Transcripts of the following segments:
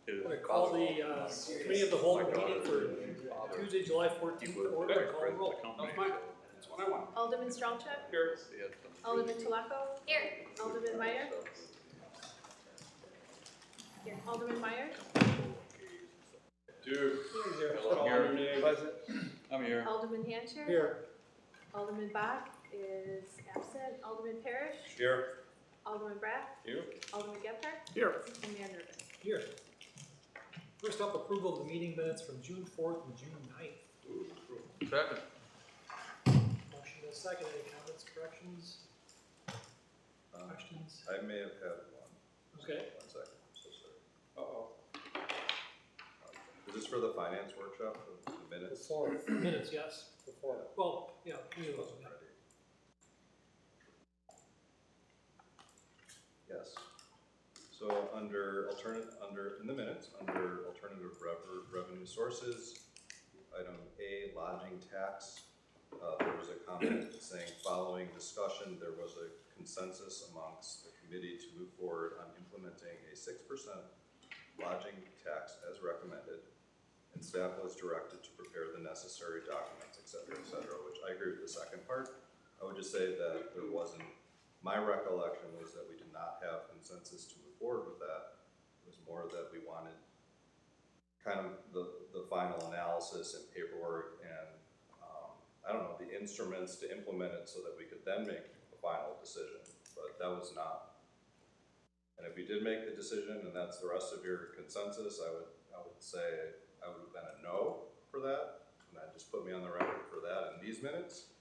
I call the committee of the whole meeting for Tuesday, July 14th order. Call roll. That's what I want. Alderman Strelchuk? Here. Alderman Tulako? Here. Alderman Meyer? Here. Alderman Meyer? Dude. Here. I'm here. Alderman Hancher? Here. Alderman Bach is absent. Alderman Parrish? Here. Alderman Brack? Here. Alderman Gephardt? Here. And Mayor Nervous. Here. First up, approval of the meeting minutes from June 4th and June 9th. Second. Motion is second. Any comments, corrections, questions? I may have had one. Okay. 1 second, I'm so sorry. Uh-oh. Is this for the finance workshop, the minutes? Before minutes, yes. Before. Well, yeah, either of those. Wasn't ready. Yes. So under in the minutes, under alternative revenue sources, item A, lodging tax, there was a comment saying following discussion, there was a consensus amongst the committee to move forward on implementing a 6% lodging tax as recommended, and staff was directed to prepare the necessary documents, et cetera, which I agree with the second part. I would just say that there wasn't, my recollection was that we did not have consensus to move forward with that. It was more that we wanted kind of the final analysis and paperwork and, I don't know, the instruments to implement it so that we could then make a final decision, but that was not. And if we did make the decision and that's the rest of your consensus, I would say I would have been a no for that, and that just put me on the record for that in these minutes.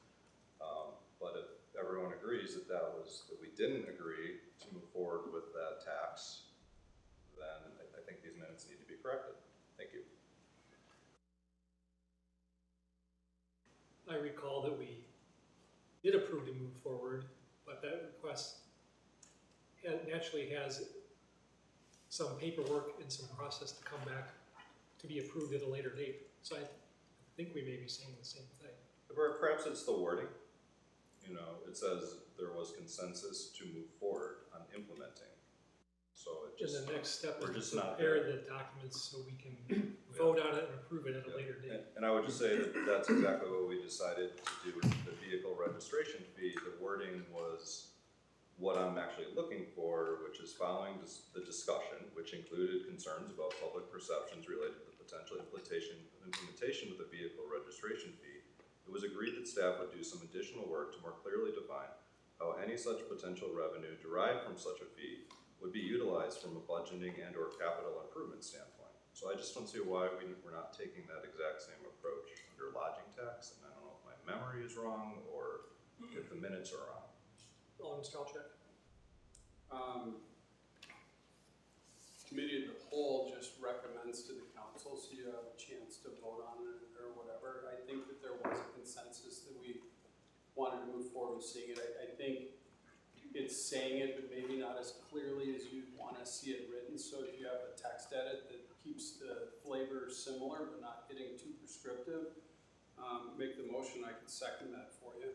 But if everyone agrees that we didn't agree to move forward with that tax, then I think these minutes need to be corrected. Thank you. I recall that we did approve to move forward, but that request naturally has some paperwork and some process to come back to be approved at a later date. So I think we may be saying the same thing. Or perhaps it's the wording. You know, it says there was consensus to move forward on implementing. So it just, and the next step we're is just to not prepare there. the documents so we can vote on it and approve it at a later date. And I would just say that that's exactly what we decided to do with the vehicle registration fee. The wording was what I'm actually looking for, which is following the discussion, which included concerns about public perceptions related to the potential implementation of the vehicle registration fee. It was agreed that staff would do some additional work to more clearly define how any such potential revenue derived from such a fee would be utilized from a budgeting and or capital improvement standpoint. So I just don't see why we're not taking that exact same approach under lodging tax, and I don't know if my memory is wrong or if the minutes are wrong. Alderman Strelchuk. Committee of the whole just recommends to the council so you have a chance to vote on it or whatever. I think that there was a consensus that we wanted to move forward with seeing it. I think it's saying it, but maybe not as clearly as you'd want to see it written. So if you have a text edit that keeps the flavor similar but not getting too prescriptive, make the motion. I can second that for you.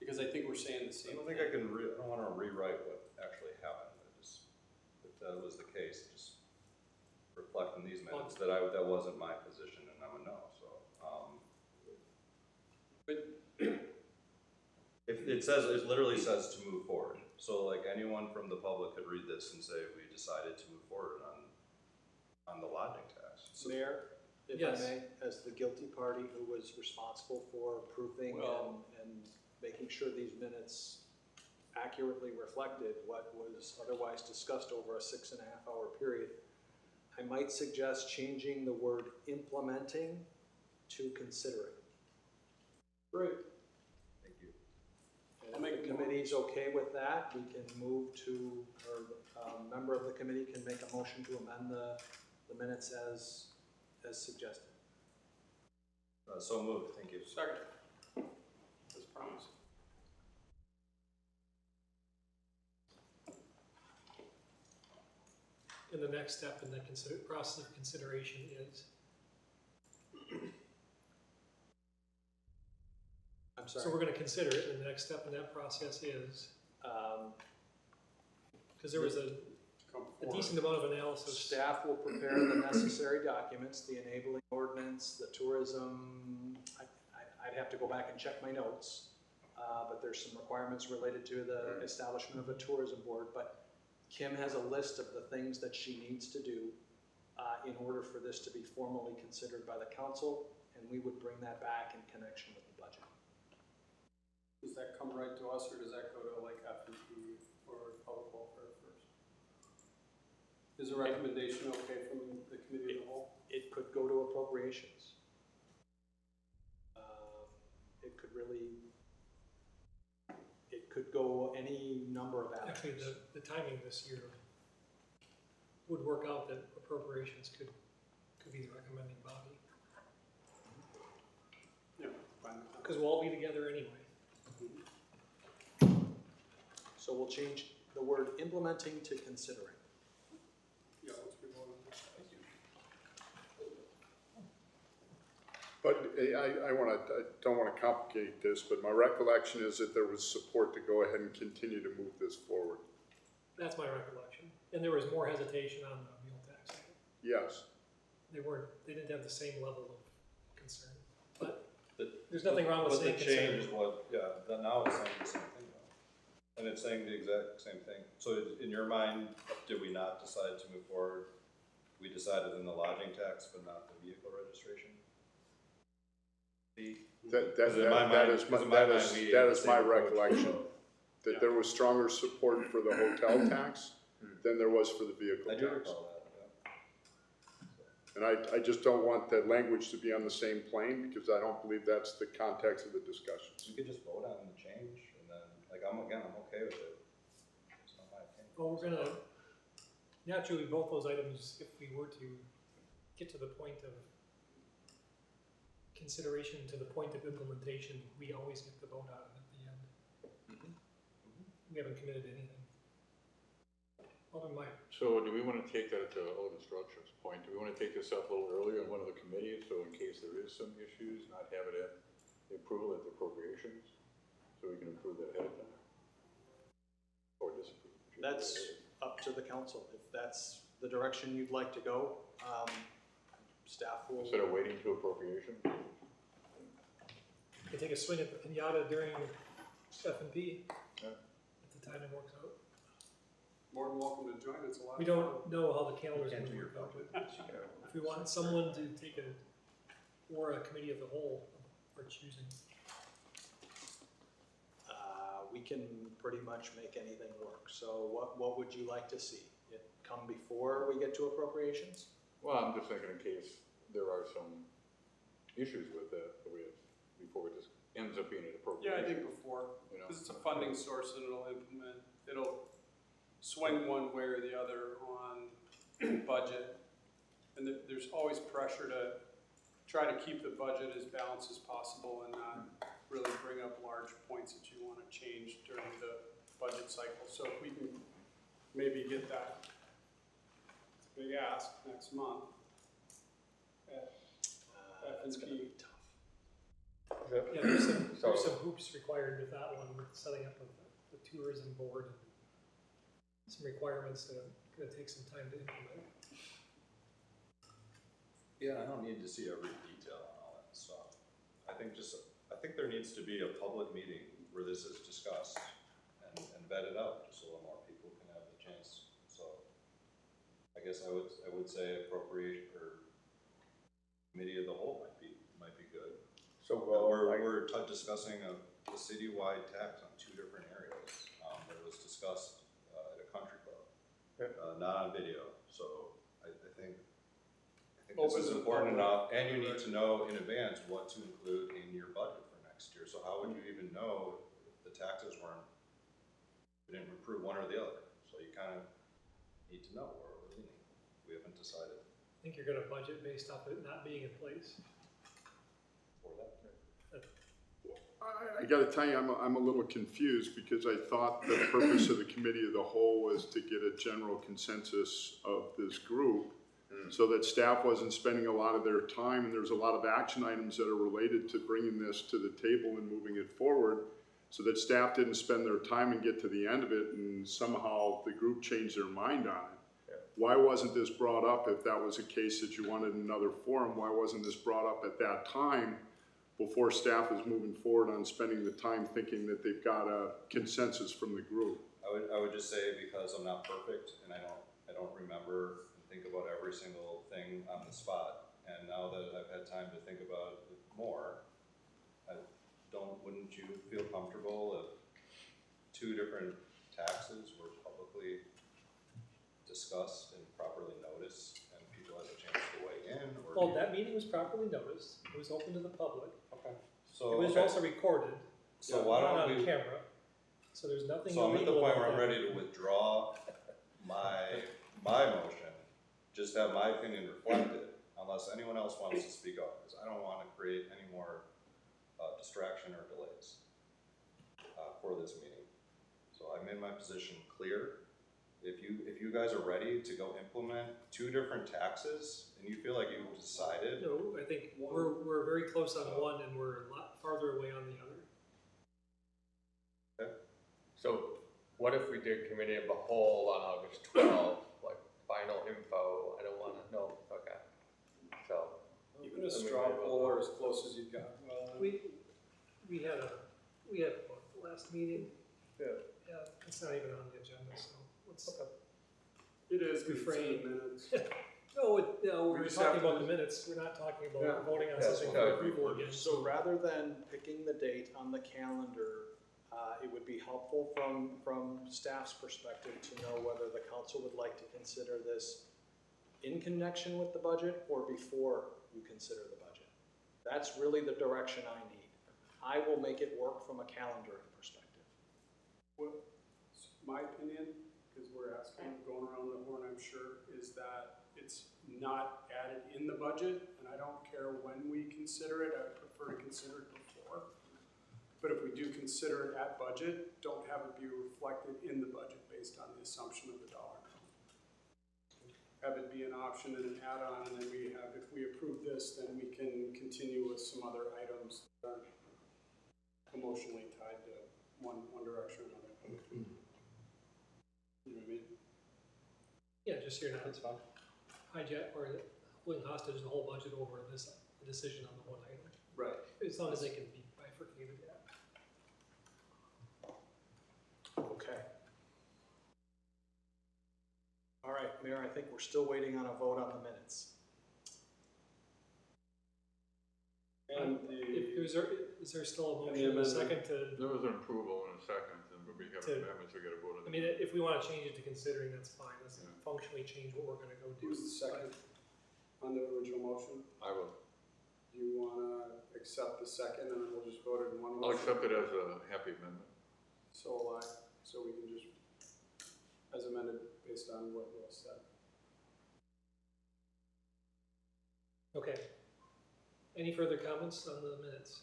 Because I think we're saying the same thing. I don't want to rewrite what actually happened. If that was the case, just reflect in these minutes that that wasn't my position and I'm a no, so. But If it literally says to move forward. So like anyone from the public could read this and say, we decided to move forward on the lodging tax. So Mayor, if Yes. I may, as the guilty party who was responsible for approving and making sure these minutes accurately reflected what was otherwise discussed over a 6.5-hour period, I might suggest changing the word implementing to considering. Great. Thank you. And if the committee's okay with that, we can move to, or a member of the committee can make a motion to amend the minutes as suggested. So moved, thank you. second, as promised. And the next step in the process of consideration is, I'm sorry. so we're going to consider it, and the next step in that process is, because there was a come a forward. decent amount of analysis. Staff will prepare the necessary documents, the enabling ordinance, the tourism, I'd have to go back and check my notes. But there's some requirements related to the establishment of a tourism board, but Kim has a list of the things that she needs to do in order for this to be formally considered by the council, and we would bring that back in connection with the budget. Does that come right to us, or does that go to like F&P or public welfare first? Is a recommendation okay from the committee of the whole? It could go to appropriations. It could really, it could go any number of Actually, avenues. the timing this year would work out that appropriations could be the recommending body. Yeah, fine with that. Because we'll all be together anyway. So we'll change the word implementing to considering. Yeah, let's move on. But I don't want to complicate this, but my recollection is that there was support to go ahead and continue to move this forward. That's my recollection. And there was more hesitation on the meal tax. Yes. They didn't have the same level of concern. But The- there's nothing wrong with But saying the change concern. is what, now it's saying the same thing though. And it's saying the exact same thing. So in your mind, did we not decide to move forward? We decided in the lodging tax, but not the vehicle registration fee? That Because in my mind- because in my mind, we that had is the my same approach. recollection. That there was stronger support for the hotel tax than there was for the vehicle I do tax. recall that, And I just don't want that language to be on the same plane, because I don't believe that's the context of the discussions. We could just vote on the change, and then, like, I'm okay with it. It's not my opinion. Well, we're gonna, naturally, both those items, if we were to get to the point of consideration, to the point of implementation, we always get the vote on it at the end. We haven't committed to anything. Alderman Meyer. So do we want to take that to Alderman Strauch's point? Do we want to take this up a little earlier in one of the committees, so in case there is some issues, not have it at the approval at the appropriations? So we can approve that ahead of time? Or disapprove? That's up to the council. If that's the direction you'd like to go, staff will. Instead of waiting to appropriation? You can take a swing at the pinata during F&P, Yeah. if the timing works out. More than welcome to join, it's a lot We of fun. don't know how the calendar's Can't gonna do your work out, budget. but if we want someone to take or a committee of the whole, or choosing. We can pretty much make anything work. So what would you like to see? It come before we get to appropriations? Well, I'm just thinking in case there are some issues with that we have, before it just ends up being an Yeah, appropriation. I think before, You know? because it's a funding source and it'll swing one way or the other on budget. And there's always pressure to try to keep the budget as balanced as possible and not really bring up large points that you want to change during the budget cycle. So if we can maybe get that big ask next month at It's gonna be F&P. tough. Yeah, there's some hoops required with that one, with setting up the tourism board. Some requirements that are gonna take some time to implement. Yeah, I don't need to see every detail on all that stuff. I think there needs to be a public meeting where this is discussed and vetted out, just so a little more people can have the chance. So I guess I would say appropriation or committee of the whole might be good. So We're discussing a citywide tax on two different areas. That was discussed at a country club, not on video. So I think this Open is to the important public. enough, and you need to know in advance what to include in your budget for next year. So how would you even know if the taxes we didn't approve one or the other? So you kind of need to know where we're leaning. We haven't decided I think you're gonna budget based off it not being in place. for that. I gotta tell you, I'm a little confused, because I thought the purpose of the committee of the whole was to get a general consensus of this group, so that staff wasn't spending a lot of their time, and there's a lot of action items that are related to bringing this to the table and moving it forward, so that staff didn't spend their time and get to the end of it, and somehow the group changed their mind on it. why wasn't this brought up if that was a case that you wanted another forum? Why wasn't this brought up at that time before staff is moving forward on spending the time thinking that they've got a consensus from the group? I would just say, because I'm not perfect and I don't remember and think about every single thing on the spot. And now that I've had time to think about it more, wouldn't you feel comfortable if 2 different taxes were publicly discussed and properly noticed and people had a chance to weigh in? Or Well, that meeting was properly noticed, it was open to the public, okay. it So, was okay. also recorded, So why not don't on we, camera, so there's nothing so I'm at the illegal point about where I'm that. ready to withdraw my motion, just have my opinion reflected, unless anyone else wants to speak up, because I don't want to create any more distraction or delays for this meeting. So I made my position clear. If you guys are ready to go implement 2 different taxes and you feel like you've decided, No, I think we're very close on one and we're a lot farther away on the other. So what if we did committee of the whole on August 12th, like final info? I don't want to know. Okay. So Even a straw poll or as close as you've got. Well, We had what, the last meeting, yeah. it's not even on the agenda, so let's. it is, 'cause it's in Refrain. the minutes. No, We we're just talking have to- about the minutes, we're not talking about Yeah. voting on Yeah, something so- for approval again. So rather than picking the date on the calendar, it would be helpful from staff's perspective to know whether the council would like to consider this in connection with the budget or before you consider the budget. That's really the direction I need. I will make it work from a calendaring perspective. My opinion, because we're asking, going around the horn, I'm sure, is that it's not added in the budget, and I don't care when we consider it, I would prefer to consider it before. But if we do consider it at budget, don't have it be reflected in the budget based on the assumption of the dollar amount. Have it be an option and an add-on, and then we have, if we approve this, then we can continue with some other items that aren't emotionally tied to one direction or another. You know what I mean? Yeah, just so you're not That's fine. hijack or holding hostage the whole budget over this decision on the one item, Right. as long as they can be bifurcated, yeah. Okay. All right, Mayor, I think we're still waiting on a vote on the minutes. And Is there still a And the motion, a amendment. second to, There was an approval in a second, and we have To- amendments, we gotta vote on. I mean, if we wanna change it to considering, that's fine, let's functionally change what we're gonna go do. who's the second on the original motion? I will, Do you wanna accept the second and then we'll just vote it in one motion? I'll accept it as a happy amendment. So will I, so we can just, as amended based on what Will said. Okay. Any further comments on the minutes?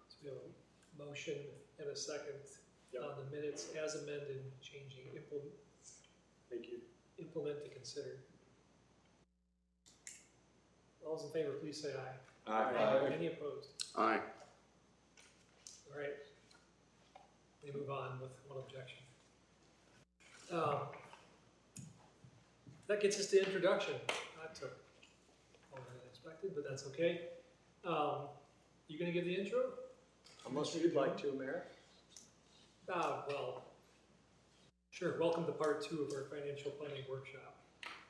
So we have a motion and a second Yep. on the minutes as amended, changing Thank you. implement to consider. All those in favor, please say aye. Aye. Any opposed? Aye. All right. We move on with one objection. That gets us to introduction. That took longer than expected, but that's okay. You gonna give the intro? Unless you'd like to, Mayor. Well, sure. Welcome to part 2 of our financial planning workshop.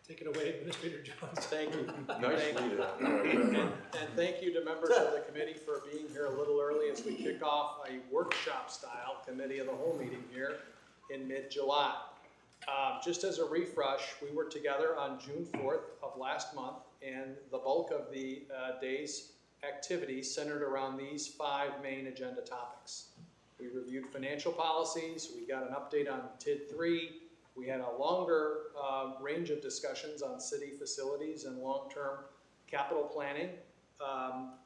Take it away, Administrator Jones. Thank you. Nice Thank you. lead. And thank you to members of the committee for being here a little early as we kick off a workshop-style committee of the whole meeting here in mid-July. Just as a refresh, we were together on June 4th of last month, and the bulk of the day's activities centered around these 5 main agenda topics. We reviewed financial policies, we got an update on TID 3, we had a longer range of discussions on city facilities and long-term capital planning.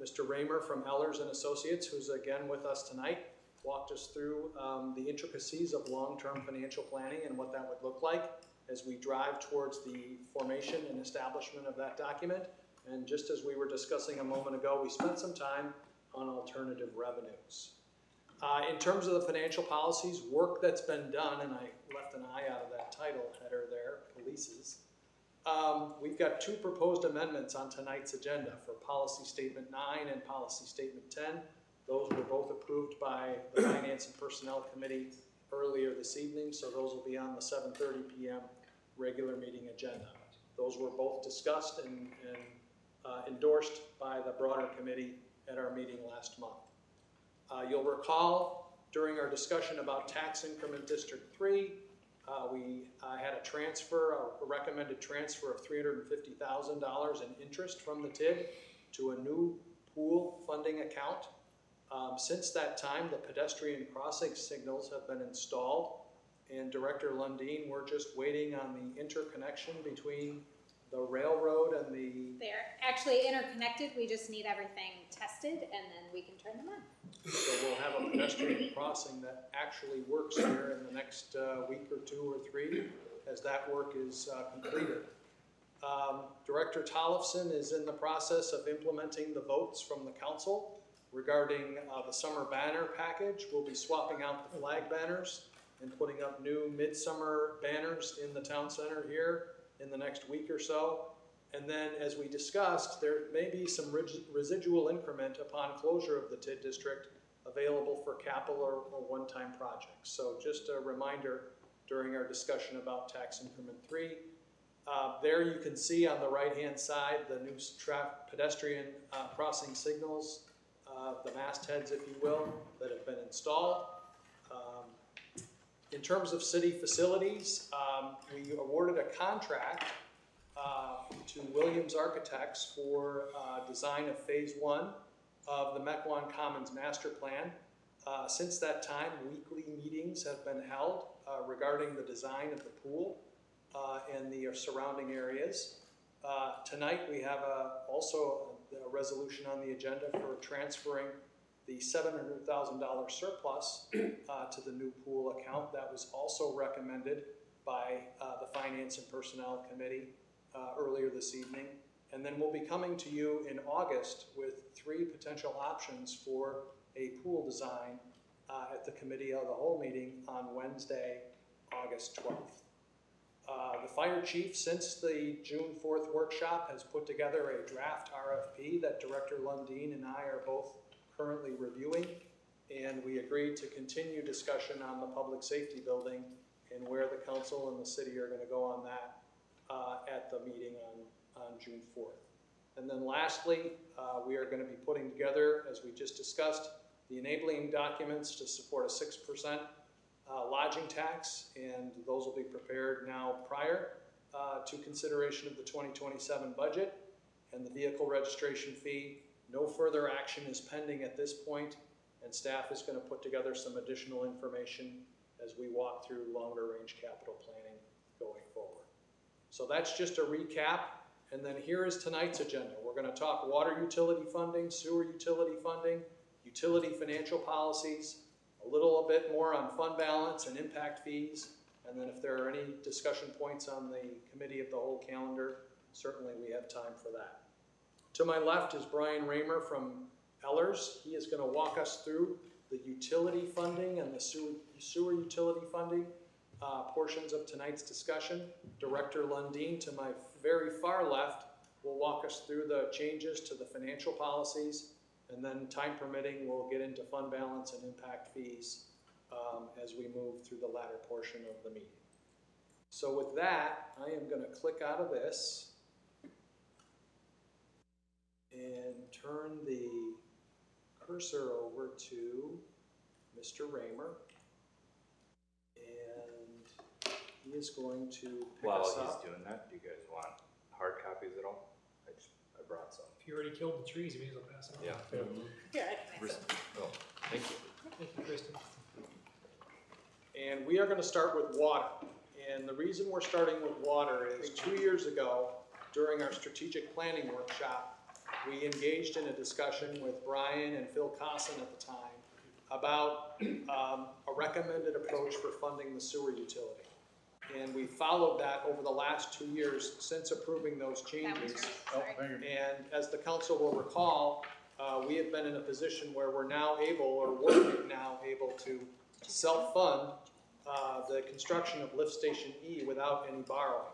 Mr. Raymer from Ellers and Associates, who's again with us tonight, walked us through the intricacies of long-term financial planning and what that would look like as we drive towards the formation and establishment of that document. And just as we were discussing a moment ago, we spent some time on alternative revenues. In terms of the financial policies, work that's been done, and I left an I out of that title header there, polices. We've got 2 proposed amendments on tonight's agenda for Policy Statement 9 and Policy Statement 10. Those were both approved by the Finance and Personnel Committee earlier this evening, so those will be on the 7:30 p.m. regular meeting agenda. Those were both discussed and endorsed by the broader committee at our meeting last month. You'll recall during our discussion about Tax Increment District 3, we had a recommended transfer of $350,000 in interest from the TID to a new pool funding account. Since that time, the pedestrian crossing signals have been installed, and Director Lundin, we're just waiting on the interconnection between the railroad and the... They're actually interconnected, we just need everything tested and then we can turn them on. So we'll have a pedestrian crossing that actually works here in the next week or 2 or 3 as that work is completed. Director Tollefson is in the process of implementing the votes from the council regarding the summer banner package. We'll be swapping out the flag banners and putting up new midsummer banners in the town center here in the next week or so. And then, as we discussed, there may be some residual increment upon closure of the TID district available for capital or one-time projects. So just a reminder during our discussion about Tax Increment 3. There you can see on the right-hand side the new pedestrian crossing signals, the mastheads, if you will, that have been installed. In terms of city facilities, we awarded a contract to Williams Architects for design of Phase 1 of the Mequon Commons Master Plan. Since that time, weekly meetings have been held regarding the design of the pool and the surrounding areas. Tonight we have also a resolution on the agenda for transferring the $700,000 surplus to the new pool account. That was also recommended by the Finance and Personnel Committee earlier this evening. And then we'll be coming to you in August with 3 potential options for a pool design at the Committee of the Whole meeting on Wednesday, August 12th. The fire chief, since the June 4th workshop, has put together a draft RFP that Director Lundin and I are both currently reviewing, and we agreed to continue discussion on the public safety building and where the council and the city are going to go on that at the meeting on June 4th. And then lastly, we are going to be putting together, as we just discussed, the enabling documents to support a 6% lodging tax, and those will be prepared now prior to consideration of the 2027 budget and the vehicle registration fee. No further action is pending at this point, and staff is going to put together some additional information as we walk through longer range capital planning going forward. So that's just a recap, and then here is tonight's agenda. We're going to talk water utility funding, sewer utility funding, utility financial policies, a little bit more on fund balance and impact fees, and then if there are any discussion points on the Committee of the Whole calendar, certainly we have time for that. To my left is Brian Raymer from Ellers. He is going to walk us through the utility funding and the sewer utility funding portions of tonight's discussion. Director Lundin, to my very far left, will walk us through the changes to the financial policies, and then time permitting, we'll get into fund balance and impact fees as we move through the latter portion of the meeting. So with that, I am going to click out of this and turn the cursor over to Mr. Raymer, and he is going to pick us While up. he's doing that, do you guys want hard copies at all? I brought some. If you already killed the trees, you may as well pass it on. Yeah. Here, I can make some. Oh, thank you. Thank you, Kristen. And we are going to start with water. And the reason we're starting with water is 2 years ago, during our strategic planning workshop, we engaged in a discussion with Brian and Phil Cosson at the time about a recommended approach for funding the sewer utility. And we followed that over the last 2 years since approving those That one's changes. yours, sorry. And as the council will recall, we have been in a position where we're now able, or we're now able to self-fund the construction of Lift Station E without any borrowing.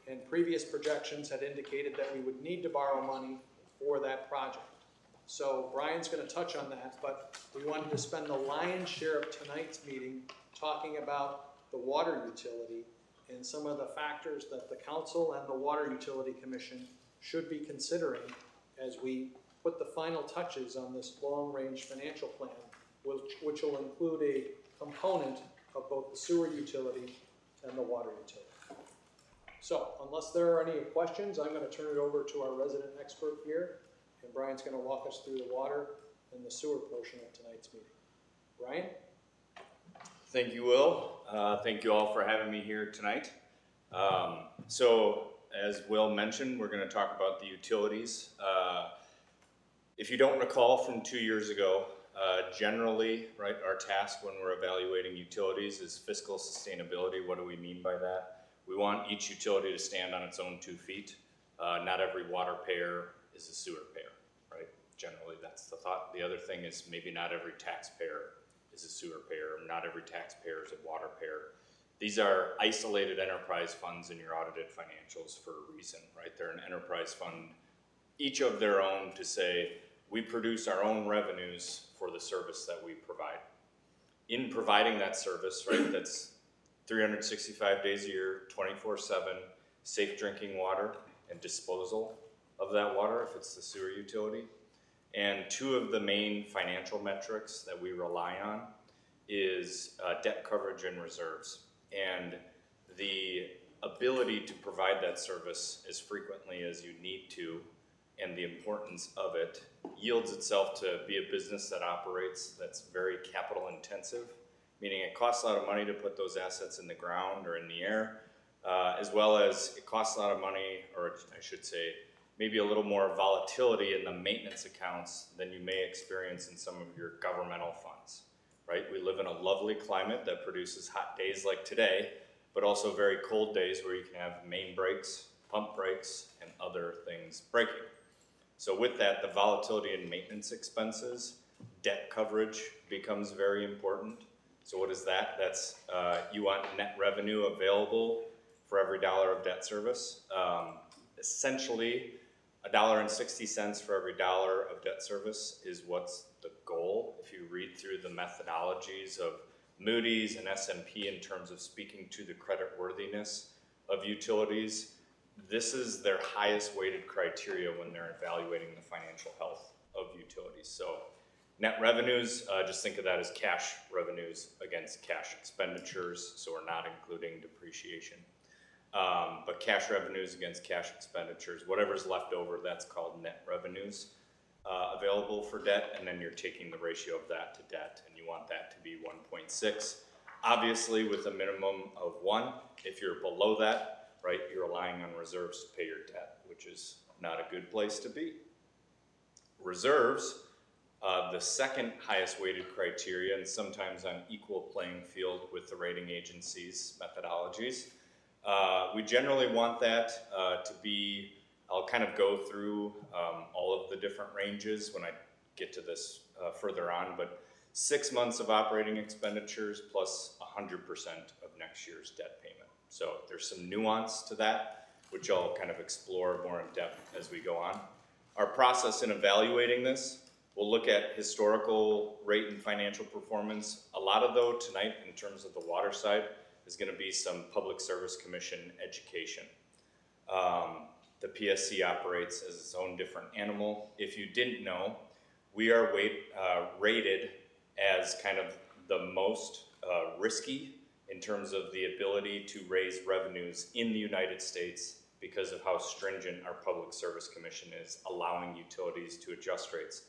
And previous projections had indicated that we would need to borrow money for that project. So Brian's going to touch on that, but we wanted to spend the lion's share of tonight's meeting talking about the water utility and some of the factors that the council and the Water Utility Commission should be considering as we put the final touches on this long-range financial plan, which will include a component of both the sewer utility and the water utility. So, unless there are any questions, I'm going to turn it over to our resident expert here, and Brian's going to walk us through the water and the sewer portion of tonight's meeting. Brian? Thank you, Will. Thank you all for having me here tonight. So, as Will mentioned, we're going to talk about the utilities. If you don't recall from 2 years ago, generally, right, our task when we're evaluating utilities is fiscal sustainability. What do we mean by that? We want each utility to stand on its own 2 feet. Not every water payer is a sewer payer, right? Generally, that's the thought. The other thing is maybe not every taxpayer is a sewer payer. Not every taxpayer is a water payer. These are isolated enterprise funds in your audited financials for a reason, right? They're an enterprise fund, each of their own, to say, we produce our own revenues for the service that we provide. In providing that service, right, that's 365 days a year, 24/7, safe drinking water and disposal of that water if it's the sewer utility. And 2 of the main financial metrics that we rely on is debt coverage and reserves. And the ability to provide that service as frequently as you need to, and the importance of it, yields itself to be a business that operates that's very capital intensive, meaning it costs a lot of money to put those assets in the ground or in the air, as well as it costs a lot of money, or I should say, maybe a little more volatility in the maintenance accounts than you may experience in some of your governmental funds, right? We live in a lovely climate that produces hot days like today, but also very cold days where you can have main breaks, pump breaks, and other things breaking. So with that, the volatility in maintenance expenses, debt coverage becomes very important. So what is that? That's, you want net revenue available for every dollar of debt service. Essentially, $1.60 for every dollar of debt service is what's the goal. If you read through the methodologies of Moody's and S&P in terms of speaking to the creditworthiness of utilities, this is their highest weighted criteria when they're evaluating the financial health of utilities. So net revenues, just think of that as cash revenues against cash expenditures, so we're not including depreciation. But cash revenues against cash expenditures, whatever's left over, that's called net revenues available for debt, and then you're taking the ratio of that to debt, and you want that to be 1.6. Obviously, with a minimum of 1. If you're below that, right, you're relying on reserves to pay your debt, which is not a good place to be. Reserves, the second highest weighted criteria, and sometimes on equal playing field with the rating agencies' methodologies. We generally want that to be, I'll kind of go through all of the different ranges when I get to this further on, but 6 months of operating expenditures plus 100% of next year's debt payment. So there's some nuance to that, which I'll kind of explore more in depth as we go on. Our process in evaluating this, we'll look at historical rate and financial performance. A lot of, though, tonight in terms of the water side is going to be some Public Service Commission education. The PSC operates as its own different animal. If you didn't know, we are rated as kind of the most risky in terms of the ability to raise revenues in the United States because of how stringent our Public Service Commission is, allowing utilities to adjust rates.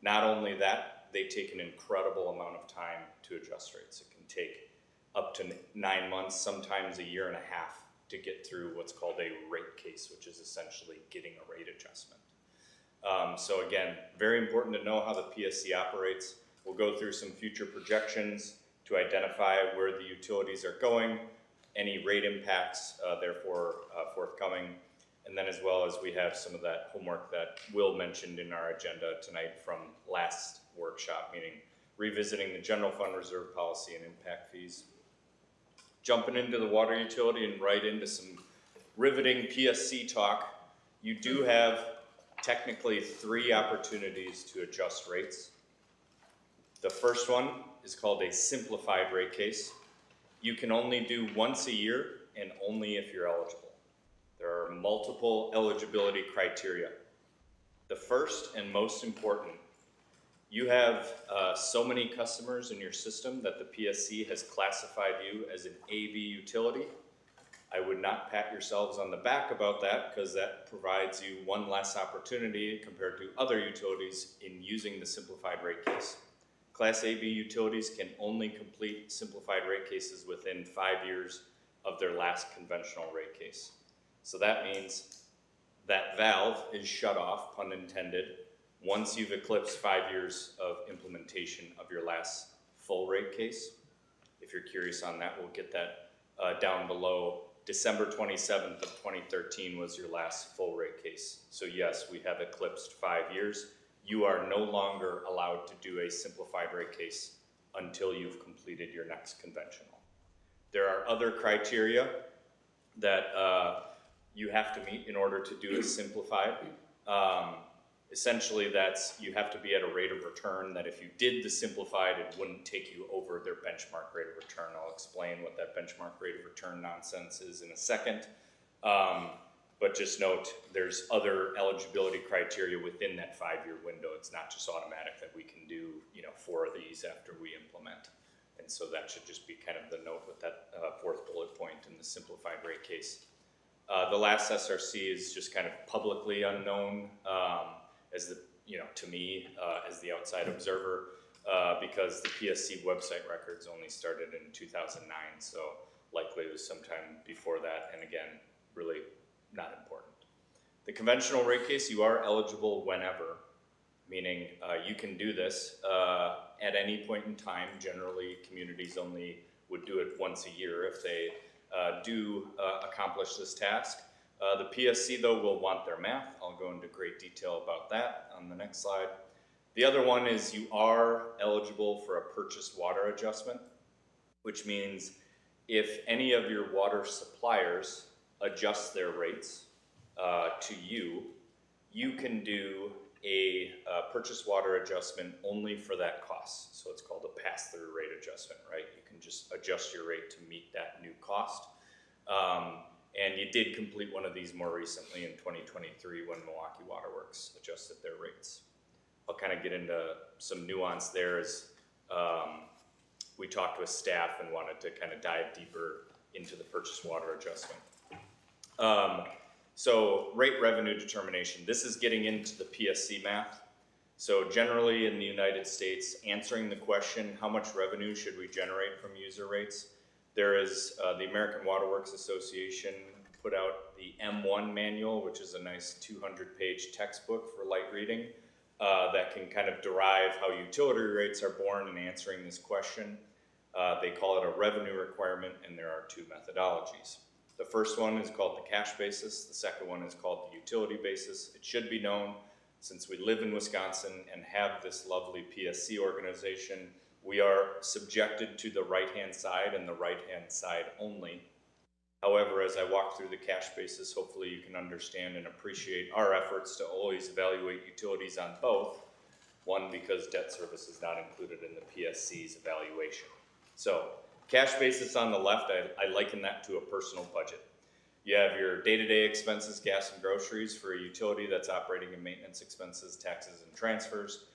Not only that, they take an incredible amount of time to adjust rates. It can take up to 9 months, sometimes a year and a half, to get through what's called a rate case, which is essentially getting a rate adjustment. So again, very important to know how the PSC operates. We'll go through some future projections to identify where the utilities are going, any rate impacts, therefore forthcoming. And then as well as we have some of that homework that Will mentioned in our agenda tonight from last workshop meeting, revisiting the general fund reserve policy and impact fees. Jumping into the water utility and right into some riveting PSC talk, you do have technically 3 opportunities to adjust rates. The first one is called a simplified rate case. You can only do once a year and only if you're eligible. There are multiple eligibility criteria. The first and most important, you have so many customers in your system that the PSC has classified you as an AV utility. I would not pat yourselves on the back about that because that provides you one less opportunity compared to other utilities in using the simplified rate case. Class AV utilities can only complete simplified rate cases within 5 years of their last conventional rate case. So that means that valve is shut off, pun intended, once you've eclipsed 5 years of implementation of your last full rate case. If you're curious on that, we'll get that down below. December 27th of 2013 was your last full rate case. So yes, we have eclipsed 5 years. You are no longer allowed to do a simplified rate case until you've completed your next conventional. There are other criteria that you have to meet in order to do a simplified. Essentially, that's you have to be at a rate of return that if you did the simplified, it wouldn't take you over their benchmark rate of return. I'll explain what that benchmark rate of return nonsense is in a second. But just note, there's other eligibility criteria within that 5-year window. It's not just automatic that we can do 4 of these after we implement. And so that should just be kind of the note with that 4th bullet point in the simplified rate case. The last SRC is just kind of publicly unknown as the, to me, as the outside observer, because the PSC website records only started in 2009, so likely it was sometime before that, and again, really not important. The conventional rate case, you are eligible whenever, meaning you can do this at any point in time. Generally, communities only would do it once a year if they do accomplish this task. The PSC, though, will want their math. I'll go into great detail about that on the next slide. The other one is you are eligible for a purchased water adjustment, which means if any of your water suppliers adjust their rates to you, you can do a purchased water adjustment only for that cost. So it's called a pass-through rate adjustment, right? You can just adjust your rate to meet that new cost. And you did complete one of these more recently in 2023 when Milwaukee Waterworks adjusted their rates. I'll kind of get into some nuance there as we talked with staff and wanted to kind of dive deeper into the purchased water adjustment. So rate revenue determination, this is getting into the PSC math. So generally in the United States, answering the question, how much revenue should we generate from user rates? There is the American Waterworks Association put out the M1 manual, which is a nice 200-page textbook for light reading that can kind of derive how utility rates are born in answering this question. They call it a revenue requirement, and there are 2 methodologies. The first one is called the cash basis. The second one is called the utility basis. It should be known, since we live in Wisconsin and have this lovely PSC organization, we are subjected to the right-hand side and the right-hand side only. However, as I walk through the cash basis, hopefully you can understand and appreciate our efforts to always evaluate utilities on both. One, because debt service is not included in the PSC's evaluation. So, cash basis on the left, I liken that to a personal budget. You have your day-to-day expenses, gas and groceries for a utility, that's operating and maintenance expenses, taxes and transfers.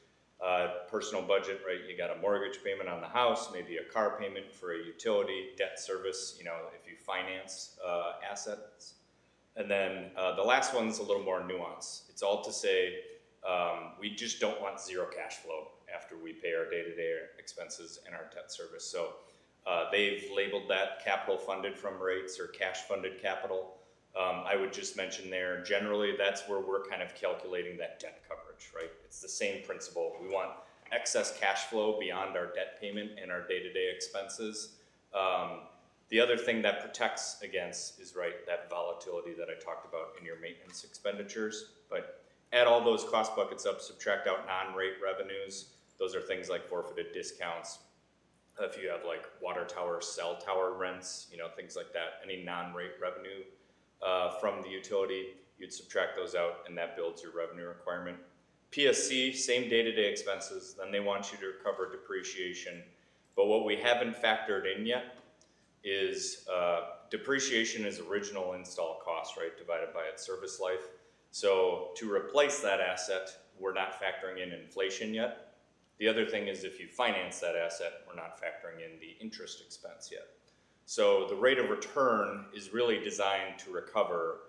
Personal budget, right, you got a mortgage payment on the house, maybe a car payment for a utility, debt service, if you finance assets. And then the last one's a little more nuanced. It's all to say we just don't want zero cash flow after we pay our day-to-day expenses and our debt service. So they've labeled that capital funded from rates or cash funded capital. I would just mention there, generally that's where we're kind of calculating that debt coverage, right? It's the same principle. We want excess cash flow beyond our debt payment and our day-to-day expenses. The other thing that protects against is, right, that volatility that I talked about in your maintenance expenditures. But add all those cost buckets up, subtract out non-rate revenues. Those are things like forfeited discounts. If you have like water tower, cell tower rents, you know, things like that, any non-rate revenue from the utility, you'd subtract those out and that builds your revenue requirement. PSC, same day-to-day expenses, then they want you to recover depreciation. But what we haven't factored in yet is depreciation is original install cost, right, divided by its service life. So to replace that asset, we're not factoring in inflation yet. The other thing is if you finance that asset, we're not factoring in the interest expense yet. So the rate of return is really designed to recover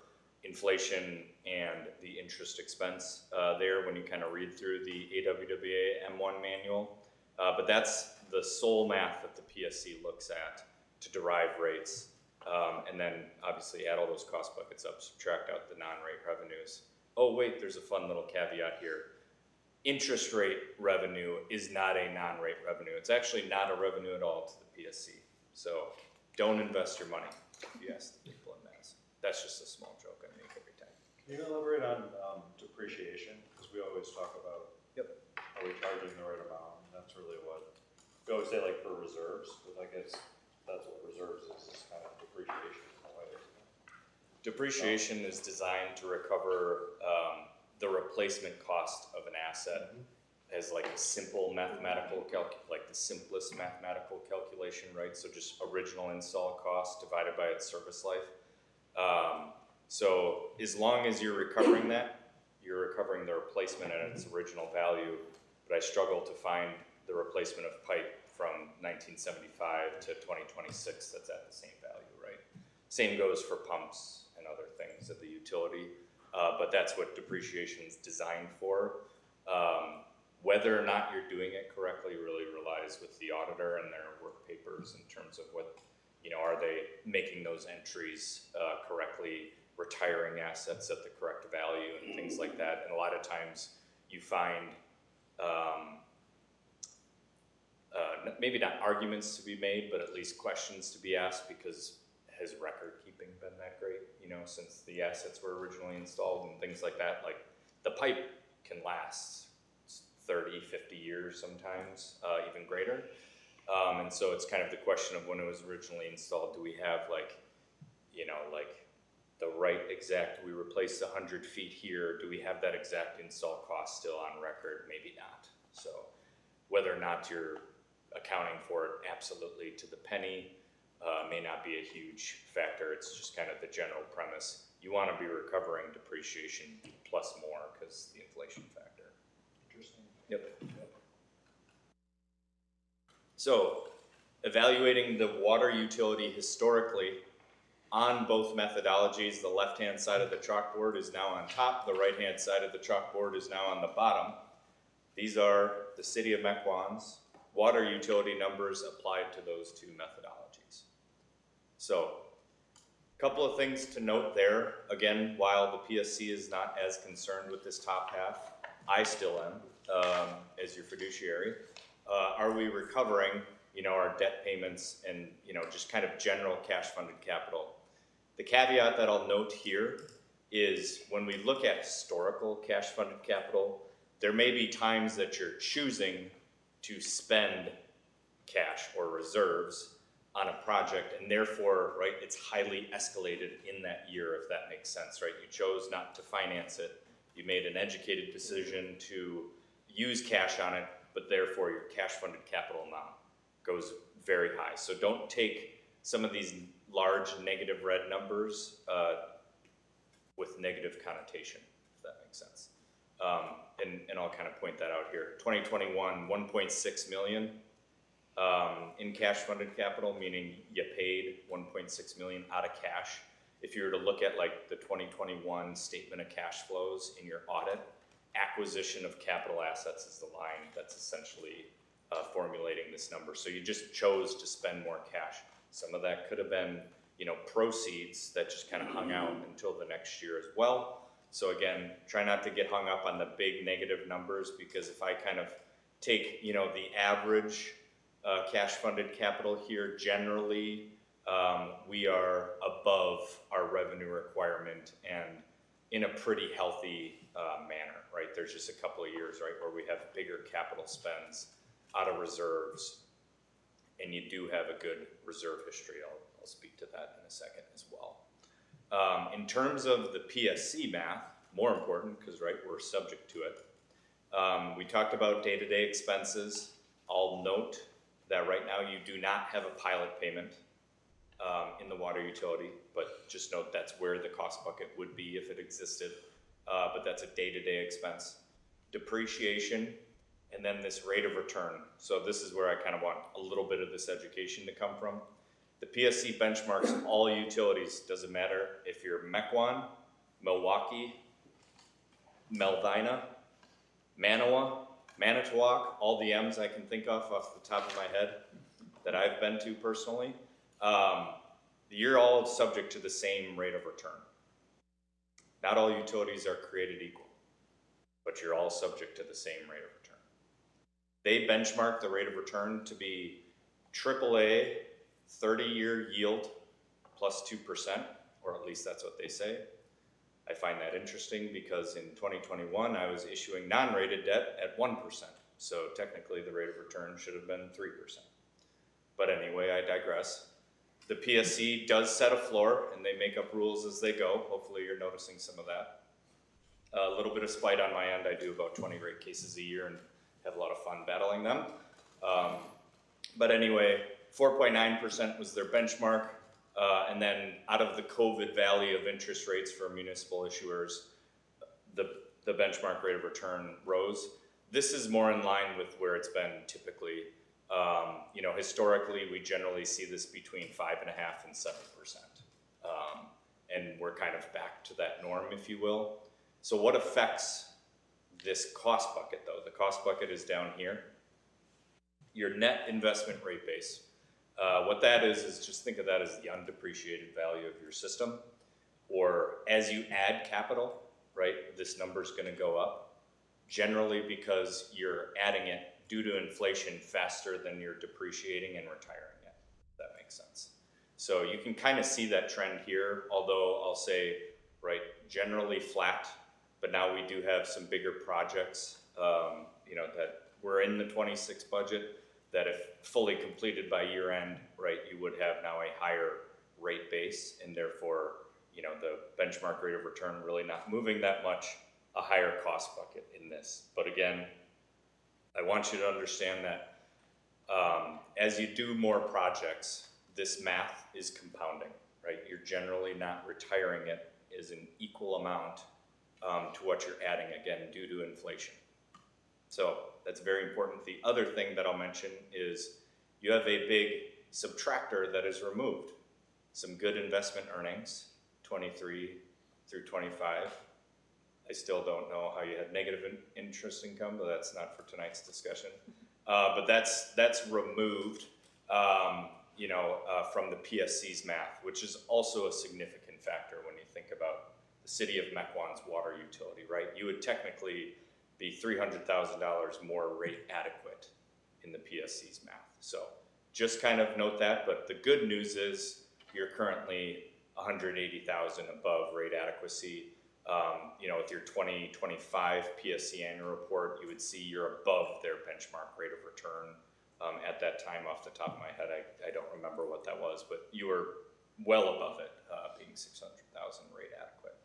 inflation and the interest expense there when you kind of read through the AWWA M1 manual. But that's the sole math that the PSC looks at to derive rates. And then obviously add all those cost buckets up, subtract out the non-rate revenues. Oh wait, there's a fun little caveat here. Interest rate revenue is not a non-rate revenue. It's actually not a revenue at all to the PSC. So don't invest your money, if you ask the people in Mass. That's just a small joke I make every time. Can you elaborate on depreciation? Because we always talk about, are we charging the right amount? And that's really what, we always say like for reserves, but I guess that's what reserves is kind of depreciation in a way. Depreciation is designed to recover the replacement cost of an asset as like a simple mathematical like the simplest mathematical calculation, right? So just original install cost divided by its service life. So as long as you're recovering that, you're recovering the replacement at its original value. But I struggle to find the replacement of pipe from 1975 to 2026 that's at the same value, right? Same goes for pumps and other things at the utility. But that's what depreciation is designed for. Whether or not you're doing it correctly really relies with the auditor and their work papers in terms of what, you know, are they making those entries correctly, retiring assets at the correct value and things like that. And a lot of times you find maybe not arguments to be made, but at least questions to be asked because has record keeping been that great, you know, since the assets were originally installed and things like that? Like the pipe can last 30, 50 years sometimes, even greater. And so it's kind of the question of when it was originally installed, do we have like, you know, like the right exact, we replaced 100 feet here, do we have that exact install cost still on record? Maybe not. So whether or not you're accounting for it absolutely to the penny, may not be a huge factor. It's just kind of the general premise. You want to be recovering depreciation plus more because the inflation factor. Interesting. Yep. So, evaluating the water utility historically on both methodologies, the left-hand side of the chalkboard is now on top, the right-hand side of the chalkboard is now on the bottom. These are the City of Mequon's water utility numbers applied to those two methodologies. So, a couple of things to note there. Again, while the PSC is not as concerned with this top half, I still am, as your fiduciary. Are we recovering, you know, our debt payments and, you know, just kind of general cash funded capital? The caveat that I'll note here is when we look at historical cash funded capital, there may be times that you're choosing to spend cash or reserves on a project, and therefore, right, it's highly escalated in that year, if that makes sense, right? You chose not to finance it. You made an educated decision to use cash on it, but therefore your cash funded capital amount goes very high. So don't take some of these large negative red numbers with negative connotation, if that makes sense. And I'll kind of point that out here. 2021, 1.6 million. In cash funded capital, meaning you paid 1.6 million out of cash. If you were to look at like the 2021 statement of cash flows in your audit, acquisition of capital assets is the line that's essentially formulating this number. So you just chose to spend more cash. Some of that could have been, you know, proceeds that just kind of hung out until the next year as well. So again, try not to get hung up on the big negative numbers, because if I kind of take, you know, the average cash funded capital here, generally we are above our revenue requirement and in a pretty healthy manner, right? There's just a couple of years, right, where we have bigger capital spends out of reserves, and you do have a good reserve history. I'll speak to that in a second as well. In terms of the PSC math, more important, because right, we're subject to it. We talked about day-to-day expenses. I'll note that right now you do not have a pilot payment in the water utility, but just note that's where the cost bucket would be if it existed. But that's a day-to-day expense. Depreciation, and then this rate of return. So this is where I kind of want a little bit of this education to come from. The PSC benchmarks all utilities. Doesn't matter if you're Mequon, Milwaukee, Melvina, Manawa, Manitowoc, all the M's I can think of off the top of my head that I've been to personally. You're all subject to the same rate of return. Not all utilities are created equal, but you're all subject to the same rate of return. They benchmark the rate of return to be AAA 30-year yield plus 2%, or at least that's what they say. I find that interesting because in 2021, I was issuing non-rated debt at 1%. So technically the rate of return should have been 3%. But anyway, I digress. The PSC does set a floor and they make up rules as they go. Hopefully you're noticing some of that. A little bit of spite on my end. I do about 20 rate cases a year and have a lot of fun battling them. But anyway, 4.9% was their benchmark. And then out of the COVID valley of interest rates for municipal issuers, the benchmark rate of return rose. This is more in line with where it's been typically. You know, historically, we generally see this between 5.5% and 7%. And we're kind of back to that norm, if you will. So what affects this cost bucket though? The cost bucket is down here. Your net investment rate base. What that is just think of that as the undepreciated value of your system. Or as you add capital, right, this number's gonna go up. Generally because you're adding it due to inflation faster than you're depreciating and retiring it, if that makes sense. So you can kind of see that trend here, although I'll say, right, generally flat, but now we do have some bigger projects, you know, that were in the 26 budget that if fully completed by year end, right, you would have now a higher rate base and therefore, you know, the benchmark rate of return really not moving that much, a higher cost bucket in this. But again, I want you to understand that as you do more projects, this math is compounding, right? You're generally not retiring it as an equal amount to what you're adding, again, due to inflation. So that's very important. The other thing that I'll mention is you have a big subtractor that is removed. Some good investment earnings, 23 through 25. I still don't know how you had negative interest income, but that's not for tonight's discussion. But that's removed, you know, from the PSC's math, which is also a significant factor when you think about the city of Mequon's water utility, right? You would technically be $300,000 more rate adequate in the PSC's math. So just kind of note that, but the good news is you're currently 180,000 above rate adequacy. You know, with your 2025 PSC annual report, you would see you're above their benchmark rate of return. At that time, off the top of my head, I don't remember what that was, but you were well above it, being 600,000 rate adequate.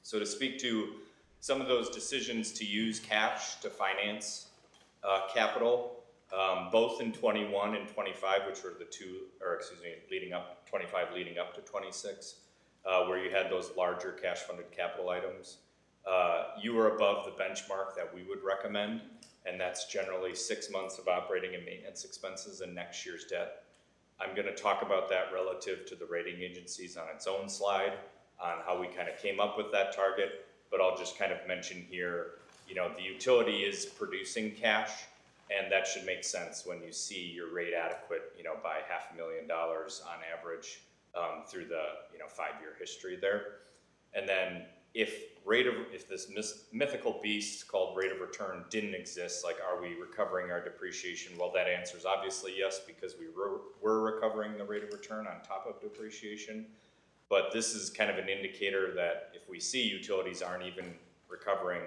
So to speak to some of those decisions to use cash to finance capital, both in 21 and 25, which were the two, or excuse me, leading up, 25 leading up to 26, where you had those larger cash funded capital items. You were above the benchmark that we would recommend, and that's generally 6 months of operating and maintenance expenses and next year's debt. I'm gonna talk about that relative to the rating agencies on its own slide on how we kind of came up with that target, but I'll just kind of mention here, you know, the utility is producing cash, and that should make sense when you see your rate adequate, you know, by $500,000 on average through the, you know, 5-year history there. And then if this mythical beast called rate of return didn't exist, like, are we recovering our depreciation? Well, that answer is obviously yes, because we're recovering the rate of return on top of depreciation. But this is kind of an indicator that if we see utilities aren't even recovering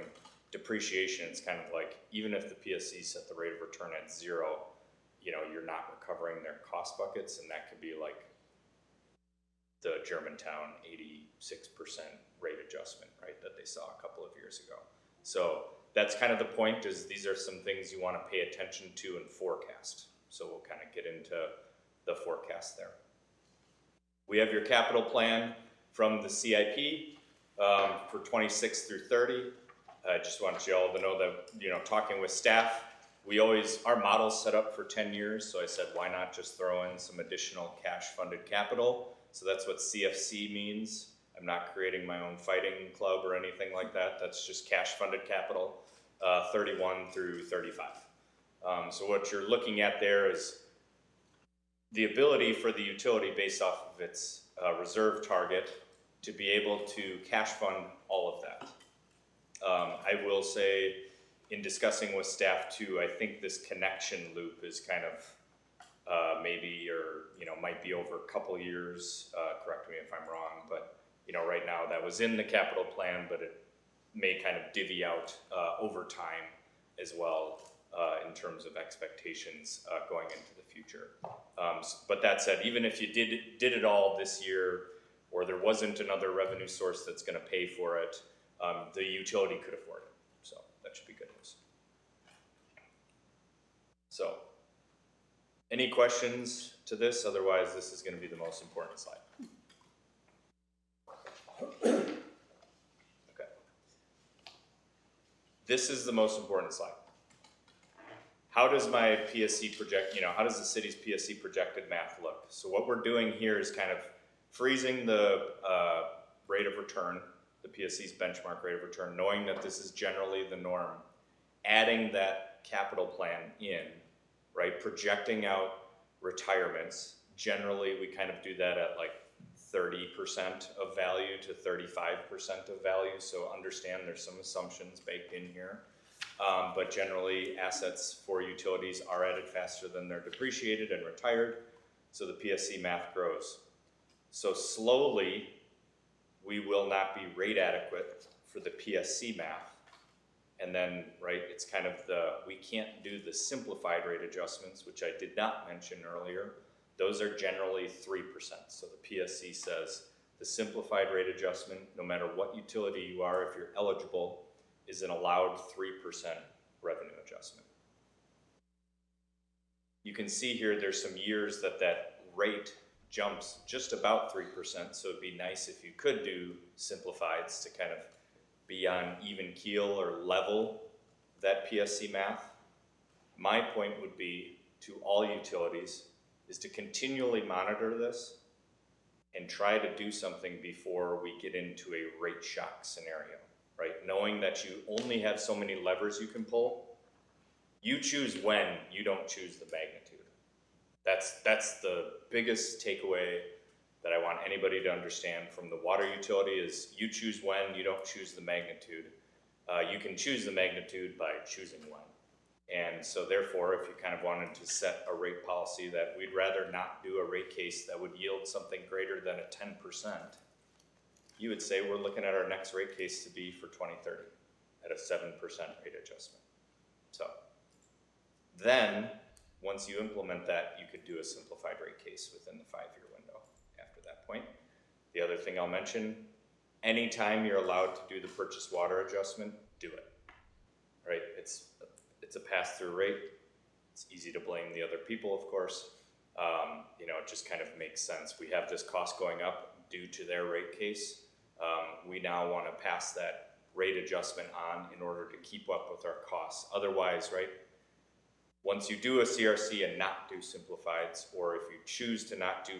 depreciation, it's kind of like, even if the PSC set the rate of return at 0, you know, you're not recovering their cost buckets, and that could be like the Germantown 86% rate adjustment, right, that they saw a couple of years ago. So that's kind of the point, is these are some things you want to pay attention to and forecast. So we'll kind of get into the forecast there. We have your capital plan from the CIP for 26 through 30. I just want you all to know that, you know, talking with staff, our model's set up for 10 years, so I said, why not just throw in some additional cash funded capital? So that's what CFC means. I'm not creating my own fighting club or anything like that. That's just cash funded capital, 31 through 35. So what you're looking at there is the ability for the utility, based off of its reserve target, to be able to cash fund all of that. I will say, in discussing with staff too, I think this connection loop is kind of maybe, or, you know, might be over a couple years. Correct me if I'm wrong, but, you know, right now that was in the capital plan, but it may kind of divvy out over time as well, in terms of expectations going into the future. But that said, even if you did it all this year, or there wasn't another revenue source that's going to pay for it, the utility could afford it. So that should be good news. So, any questions to this? Otherwise, this is going to be the most important slide. Okay. This is the most important slide. How does my PSC project, you know, how does the city's PSC projected math look? So what we're doing here is kind of freezing the rate of return, the PSC's benchmark rate of return, knowing that this is generally the norm, adding that capital plan in, right, projecting out retirements. Generally, we kind of do that at like 30% of value to 35% of value, so understand there's some assumptions baked in here. But generally, assets for utilities are added faster than they're depreciated and retired, so the PSC math grows. So slowly, we will not be rate adequate for the PSC math. And then, right, it's kind of we can't do the simplified rate adjustments, which I did not mention earlier. Those are generally 3%. So the PSC says the simplified rate adjustment, no matter what utility you are, if you're eligible, is an allowed 3% revenue adjustment. You can see here there's some years that rate jumps just about 3%, so it'd be nice if you could do simplifieds to kind of be on even keel or level that PSC math. My point would be to all utilities is to continually monitor this and try to do something before we get into a rate shock scenario, right? Knowing that you only have so many levers you can pull, you choose when, you don't choose the magnitude. That's the biggest takeaway that I want anybody to understand from the water utility is you choose when, you don't choose the magnitude. You can choose the magnitude by choosing when. And so therefore, if you kind of wanted to set a rate policy that we'd rather not do a rate case that would yield something greater than a 10%, you would say we're looking at our next rate case to be for 2030 at a 7% rate adjustment. So then, once you implement that, you could do a simplified rate case within the 5-year window after that point. The other thing I'll mention, anytime you're allowed to do the purchase water adjustment, do it, right? It's a pass-through rate. It's easy to blame the other people, of course. You know, it just kind of makes sense. We have this cost going up due to their rate case. We now want to pass that rate adjustment on in order to keep up with our costs. Otherwise, right, once you do a CRC and not do simplifieds, or if you choose to not do,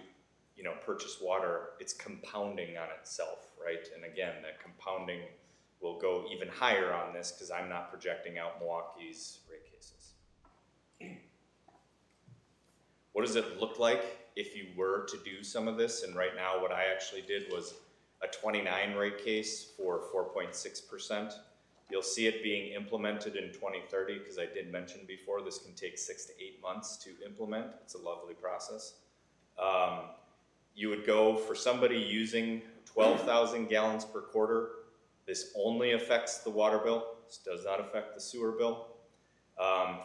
you know, purchase water, it's compounding on itself, right? And again, that compounding will go even higher on this because I'm not projecting out Milwaukee's rate cases. What does it look like if you were to do some of this? And right now what I actually did was a 29 rate case for 4.6%. You'll see it being implemented in 2030, because I did mention before, this can take 6 to 8 months to implement. It's a lovely process. You would go for somebody using 12,000 gallons per quarter. This only affects the water bill. This does not affect the sewer bill.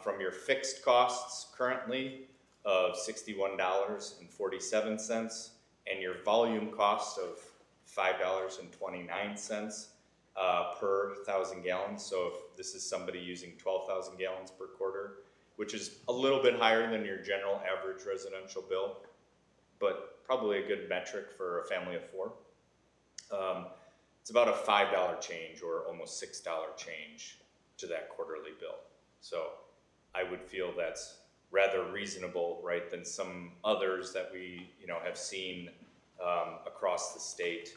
From your fixed costs currently of $61.47 and your volume cost of $5.29 per 1,000 gallons. So if this is somebody using 12,000 gallons per quarter, which is a little bit higher than your general average residential bill, but probably a good metric for a family of 4. It's about a $5 change or almost $6 change to that quarterly bill. So I would feel that's rather reasonable, right, than some others that we, have seen across the state.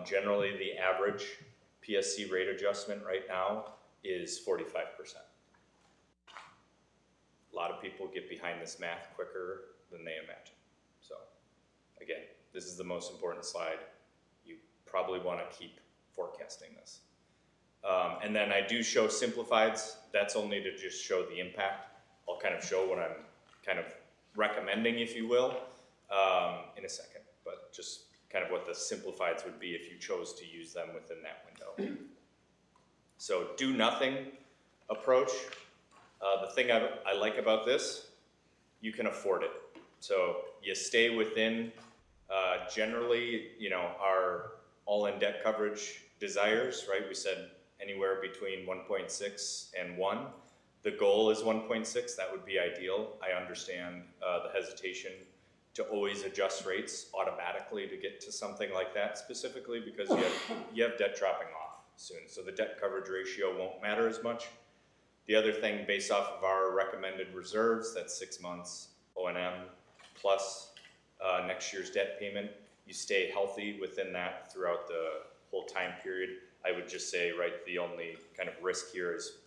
Generally, the average PSC rate adjustment right now is 45%. A lot of people get behind this math quicker than they imagine. So again, this is the most important slide. You probably want to keep forecasting this. And then I do show simplifieds. That's only to just show the impact. I'll kind of show what I'm kind of recommending, if you will, in a second. But just kind of what the simplifieds would be if you chose to use them within that window. So do nothing approach. The thing I like about this, you can afford it. So you stay within generally, our all-in debt coverage desires, right? We said anywhere between 1.6 and 1. The goal is 1.6. That would be ideal. I understand the hesitation to always adjust rates automatically to get to something like that, specifically because you have debt dropping off soon. So the debt coverage ratio won't matter as much. The other thing, based off of our recommended reserves, that's 6 months O&M plus next year's debt payment. You stay healthy within that throughout the whole time period. I would just say, right, the only kind of risk here is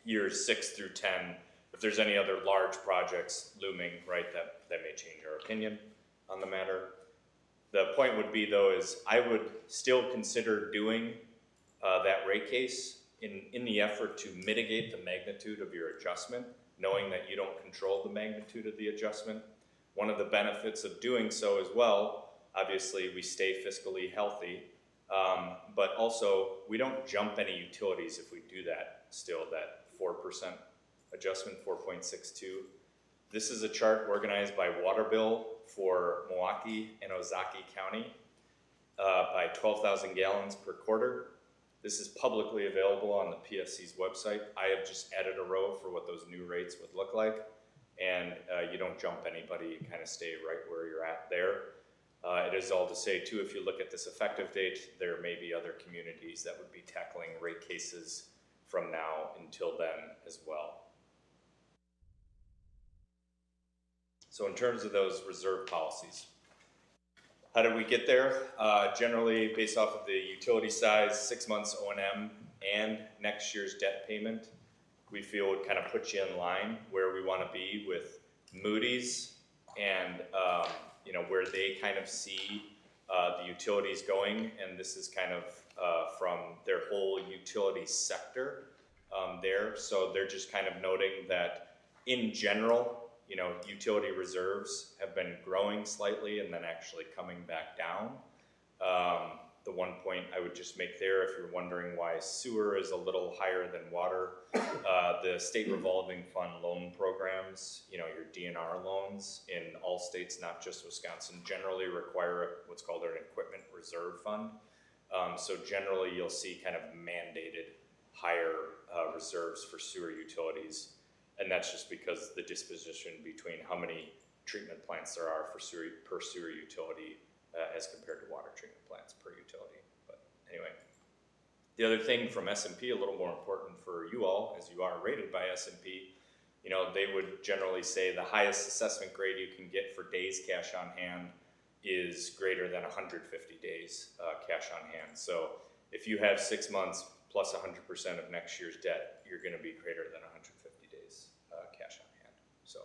years 6 through 10. If there's any other large projects looming, right, that may change our opinion on the matter. The point would be, though, is I would still consider doing that rate case in the effort to mitigate the magnitude of your adjustment, knowing that you don't control the magnitude of the adjustment. One of the benefits of doing so as well, obviously we stay fiscally healthy, but also we don't jump any utilities if we do that still, that 4% adjustment, 4.62. This is a chart organized by water bill for Milwaukee and Ozaukee County by 12,000 gallons per quarter. This is publicly available on the PSC's website. I have just added a row for what those new rates would look like. And you don't jump anybody, you kind of stay right where you're at there. It is all to say too, if you look at this effective date, there may be other communities that would be tackling rate cases from now until then as well. So in terms of those reserve policies, how did we get there? Generally, based off of the utility size, 6 months O&M, and next year's debt payment, we feel would kind of put you in line where we want to be with Moody's and where they kind of see the utilities going. And this is kind of from their whole utility sector there. So they're just kind of noting that in general, utility reserves have been growing slightly and then actually coming back down. The one point I would just make there, if you're wondering why sewer is a little higher than water, the state revolving fund loan programs, your DNR loans in all states, not just Wisconsin, generally require what's called an equipment reserve fund. So generally you'll see kind of mandated higher reserves for sewer utilities. And that's just because the disposition between how many treatment plants there are for per sewer utility as compared to water treatment plants per utility. But anyway, the other thing from S&P, a little more important for you all, as you are rated by S&P, they would generally say the highest assessment grade you can get for days cash on hand is greater than 150 days cash on hand. So if you have 6 months plus 100% of next year's debt, you're going to be greater than 150 days cash on hand. So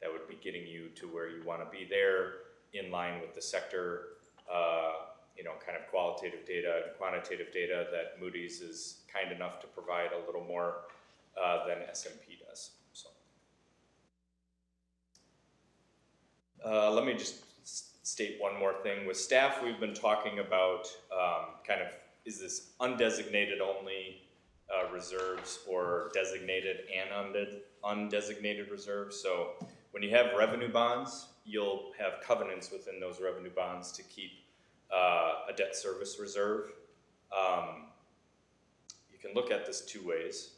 that would be getting you to where you want to be there, in line with the sector, kind of qualitative data and quantitative data that Moody's is kind enough to provide a little more than S&P does. So, let me just state one more thing. With staff, we've been talking about kind of, is this undesignated only reserves or designated and undesignated reserves? So when you have revenue bonds, you'll have covenants within those revenue bonds to keep a debt service reserve. You can look at this two ways.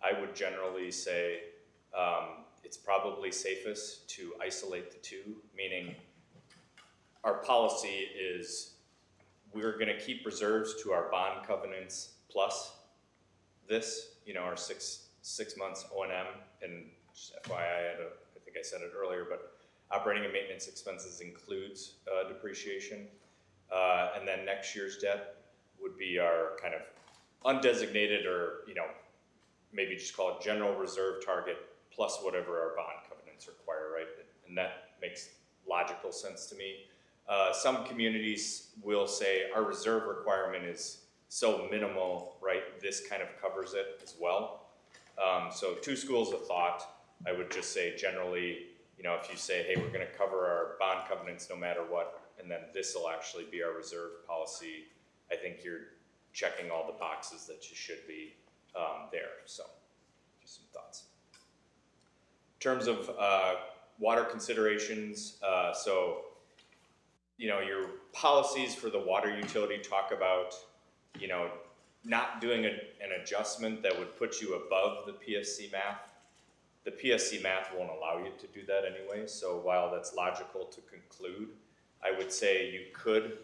I would generally say it's probably safest to isolate the two, meaning our policy is we're going to keep reserves to our bond covenants plus this, our six months O&M, and just FYI, I think I said it earlier, but operating and maintenance expenses includes depreciation. And then next year's debt would be our kind of undesignated, or maybe just call it general reserve target plus whatever our bond covenants require, right? And that makes logical sense to me. Some communities will say our reserve requirement is so minimal, right? This kind of covers it as well. So two schools of thought. I would just say generally, if you say, hey, we're going to cover our bond covenants no matter what, and then this will actually be our reserve policy, I think you're checking all the boxes that you should be there. So just some thoughts. In terms of water considerations, your policies for the water utility talk about, not doing an adjustment that would put you above the PSC math. The PSC math won't allow you to do that anyway, so while that's logical to conclude, I would say you could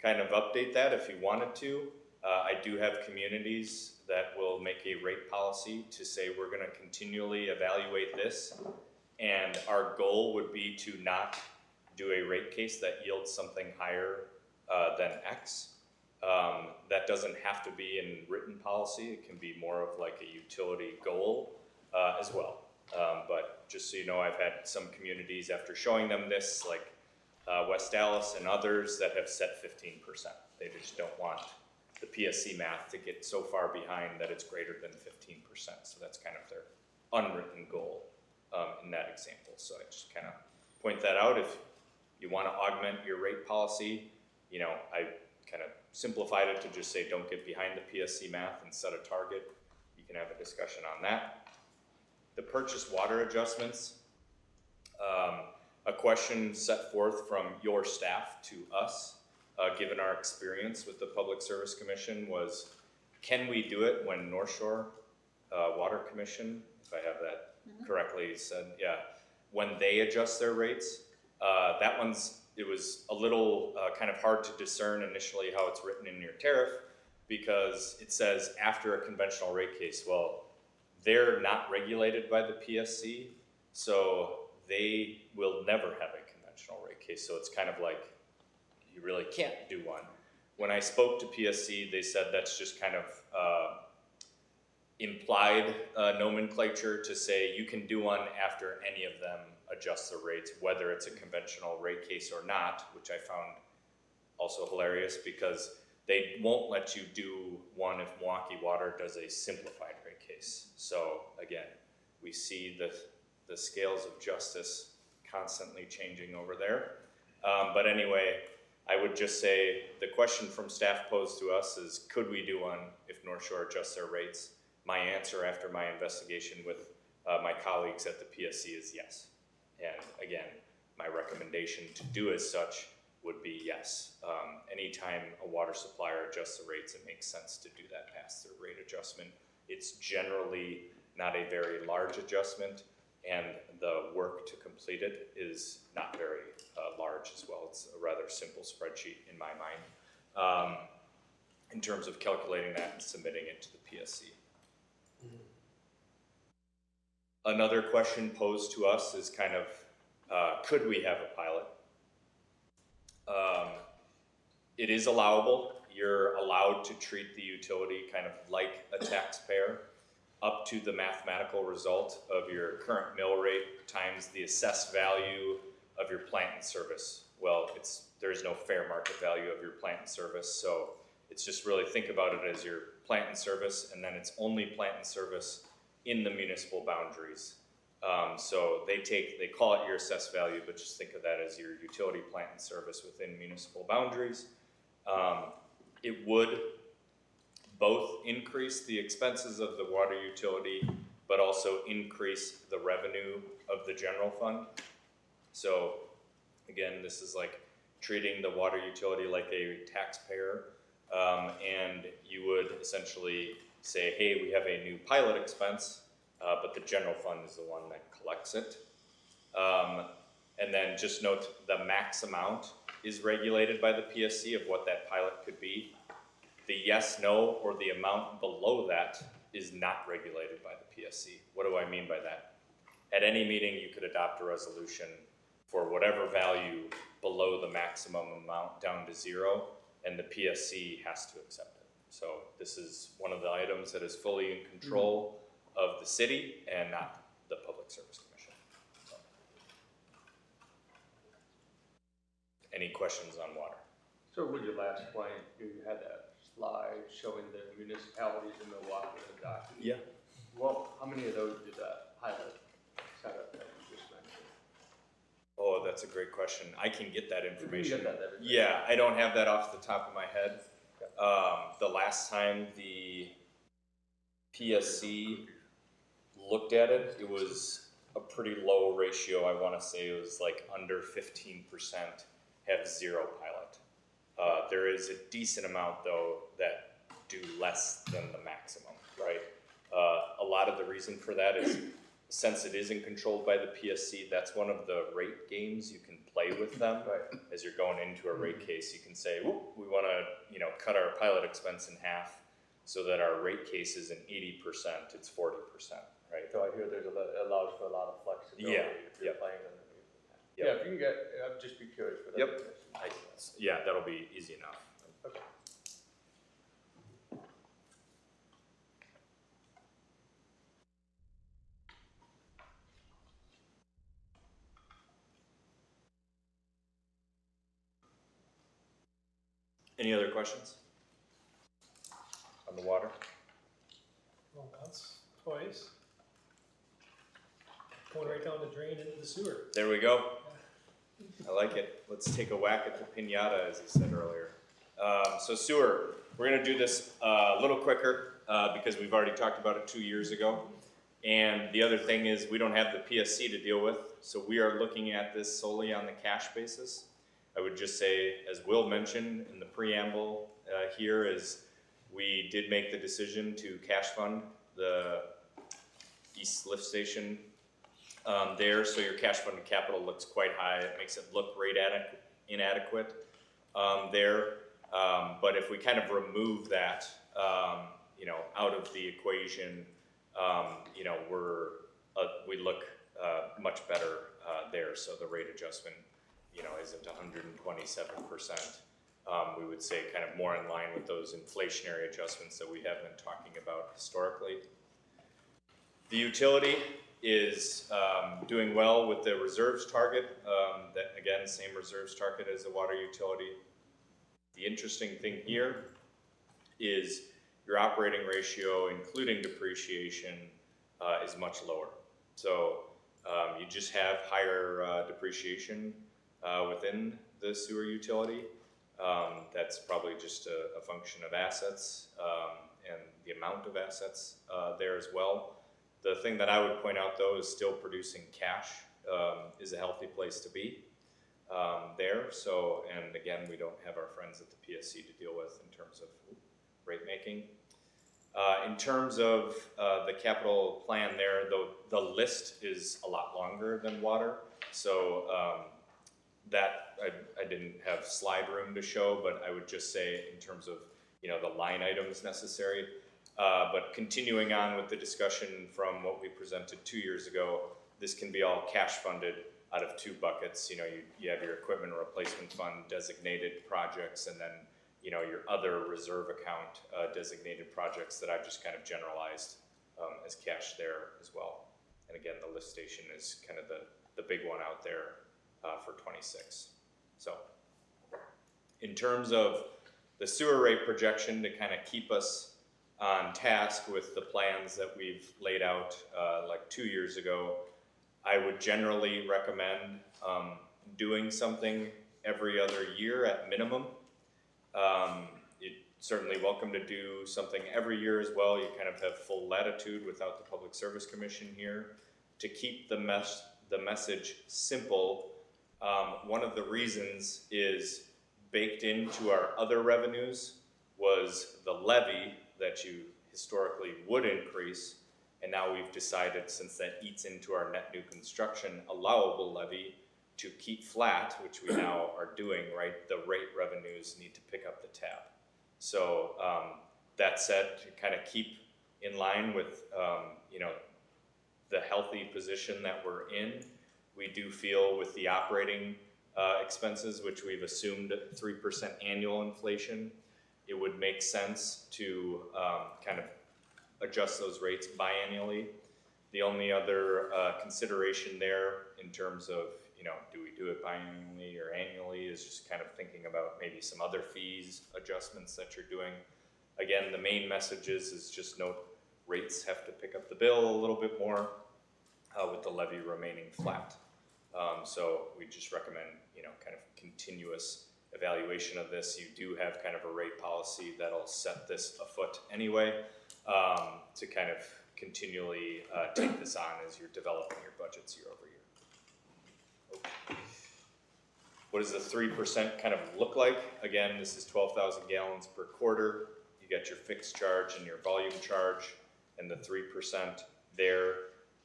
kind of update that if you wanted to. I do have communities that will make a rate policy to say we're going to continually evaluate this, and our goal would be to not do a rate case that yields something higher than X. That doesn't have to be in written policy. It can be more of like a utility goal as well. But just so you know, I've had some communities after showing them this, like West Dallas and others, that have set 15%. They just don't want the PSC math to get so far behind that it's greater than 15%. So that's kind of their unwritten goal in that example. So I just kind of point that out. If you want to augment your rate policy, I kind of simplified it to just say don't get behind the PSC math and set a target. You can have a discussion on that. The purchase water adjustments, a question set forth from your staff to us, given our experience with the Public Service Commission, was can we do it when North Shore Water Commission, if I have that correctly said, yeah, when they adjust their rates? It was a little kind of hard to discern initially how it's written in your tariff, because it says after a conventional rate case. Well, they're not regulated by the PSC, so they will never have a conventional rate case. So it's kind of like you really can't do one. When I spoke to PSC, they said that's just kind of implied nomenclature to say you can do one after any of them adjust the rates, whether it's a conventional rate case or not, which I found also hilarious because they won't let you do one if Milwaukee Water does a simplified rate case. So again, we see the scales of justice constantly changing over there. But anyway, I would just say the question from staff posed to us is, could we do one if North Shore adjusts their rates? My answer after my investigation with my colleagues at the PSC is yes. And again, my recommendation to do as such would be yes. Anytime a water supplier adjusts the rates, it makes sense to do that pass-through rate adjustment. It's generally not a very large adjustment, and the work to complete it is not very large as well. It's a rather simple spreadsheet in my mind in terms of calculating that and submitting it to the PSC. Another question posed to us is kind of, could we have a pilot? It is allowable. You're allowed to treat the utility kind of like a taxpayer up to the mathematical result of your current mill rate times the assessed value of your plant and service well, there is no fair market value of your plant and service, so it's just really think about it as your plant and service, and then it's only plant and service in the municipal boundaries. So they call it your assessed value, but just think of that as your utility plant and service within municipal boundaries. It would both increase the expenses of the water utility, but also increase the revenue of the general fund. So again, this is like treating the water utility like a taxpayer, and you would essentially say, hey, we have a new pilot expense, but the general fund is the one that collects it. And then just note the max amount is regulated by the PSC of what that pilot could be. The yes, no, or the amount below that is not regulated by the PSC. What do I mean by that? At any meeting, you could adopt a resolution for whatever value below the maximum amount down to zero, and the PSC has to accept it. So this is one of the items that is fully in control of the city and not the Public Service Commission. So. Any questions on water? So with your last point, you had that slide showing the municipalities in Milwaukee and document. Yeah. Well, how many of those did that pilot set up that you just mentioned? Oh, that's a great question. I can get that information. You can get that information. Yeah, I don't have that off the top of my head. The last time the PSC looked at it, it was a pretty low ratio. I want to say it was like under 15% have zero pilot. There is a decent amount though that do less than the maximum, right? A lot of the reason for that is since it isn't controlled by the PSC, that's one of the rate games you can play with them. Right. As you're going into a rate case, you can say, "Whoop, we want to, cut our pilot expense in half, so that our rate case isn't 80%, it's 40%." Right? So I hear there's allows for a lot of flexibility Yeah, if you're yep. playing underneath that. Yep. Yeah, if you can get, I'd just be curious for that. Yep. information. Yeah, that'll be easy enough. Okay. Any other questions on the water? Well, once, twice. Going right down the drain into the sewer. There we go. I like it. Let's take a whack at the piñata, as he said earlier. So sewer, we're gonna do this a little quicker because we've already talked about it 2 years ago. And the other thing is we don't have the PSC to deal with, so we are looking at this solely on the cash basis. I would just say, as Will mentioned in the preamble here, is we did make the decision to cash fund the East Lift Station there, so your cash funded capital looks quite high. It makes it look rate inadequate there. But if we kind of remove that, out of the equation, we look much better there. So the rate adjustment, isn't 127%. We would say kind of more in line with those inflationary adjustments that we have been talking about historically. The utility is doing well with the reserves target. That again, same reserves target as the water utility. The interesting thing here is your operating ratio, including depreciation, is much lower. So you just have higher depreciation within the sewer utility. That's probably just a function of assets and the amount of assets there as well. The thing that I would point out though is still producing cash is a healthy place to be there. So, and again, we don't have our friends at the PSC to deal with in terms of rate making. In terms of the capital plan there, the list is a lot longer than water. So that I didn't have slide room to show, but I would just say in terms of the line items necessary. But continuing on with the discussion from what we presented 2 years ago, this can be all cash funded out of two buckets. You have your equipment replacement fund designated projects, and then your other reserve account designated projects that I've just kind of generalized as cash there as well. And again, the lift station is kind of the big one out there for 26. So, in terms of the sewer rate projection to kind of keep us on task with the plans that we've laid out like 2 years ago, I would generally recommend doing something every other year at minimum. You're certainly welcome to do something every year as well. You kind of have full latitude without the Public Service Commission here. To keep the message simple, one of the reasons is baked into our other revenues was the levy that you historically would increase, and now we've decided, since that eats into our net new construction allowable levy, to keep flat, which we now are doing, right? The rate revenues need to pick up the tab. So that said, to kind of keep in line with you know, the healthy position that we're in, we do feel with the operating expenses, which we've assumed 3% annual inflation, it would make sense to kind of adjust those rates biannually. The only other consideration there in terms of, you know, do we do it biannually or annually, is just kind of thinking about maybe some other fees adjustments that you're doing. Again, the main message is just note rates have to pick up the bill a little bit more with the levy remaining flat. So we just recommend, you know, kind of continuous evaluation of this. You do have kind of a rate policy that'll set this afoot anyway, to kind of continually take this on as you're developing your budgets year over year. Okay. What does the 3% kind of look like? Again, this is 12,000 gallons per quarter. You get your fixed charge and your volume charge, and the 3% there.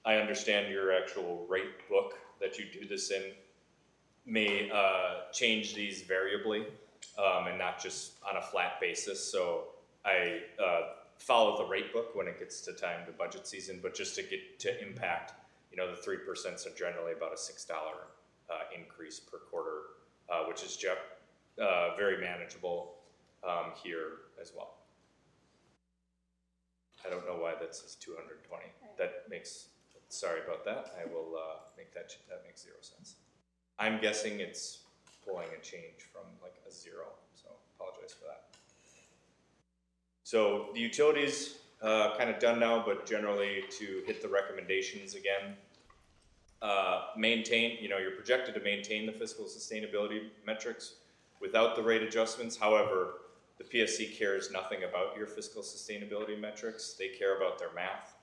I understand your actual rate book that you do this in may change these variably and not just on a flat basis. So I follow the rate book when it gets to time to budget season, but just to get to impact, you know, the 3% are generally about a $6 increase per quarter, which is very manageable here as well. I don't know why that says 220. That makes, sorry about that. I will make that makes 0 sense. I'm guessing it's pulling a change from like a 0, so apologize for that. So the utilities kind of done now, but generally to hit the recommendations again. Maintain, you know, you're projected to maintain the fiscal sustainability metrics without the rate adjustments. However, the PSC cares nothing about your fiscal sustainability metrics. They care about their math.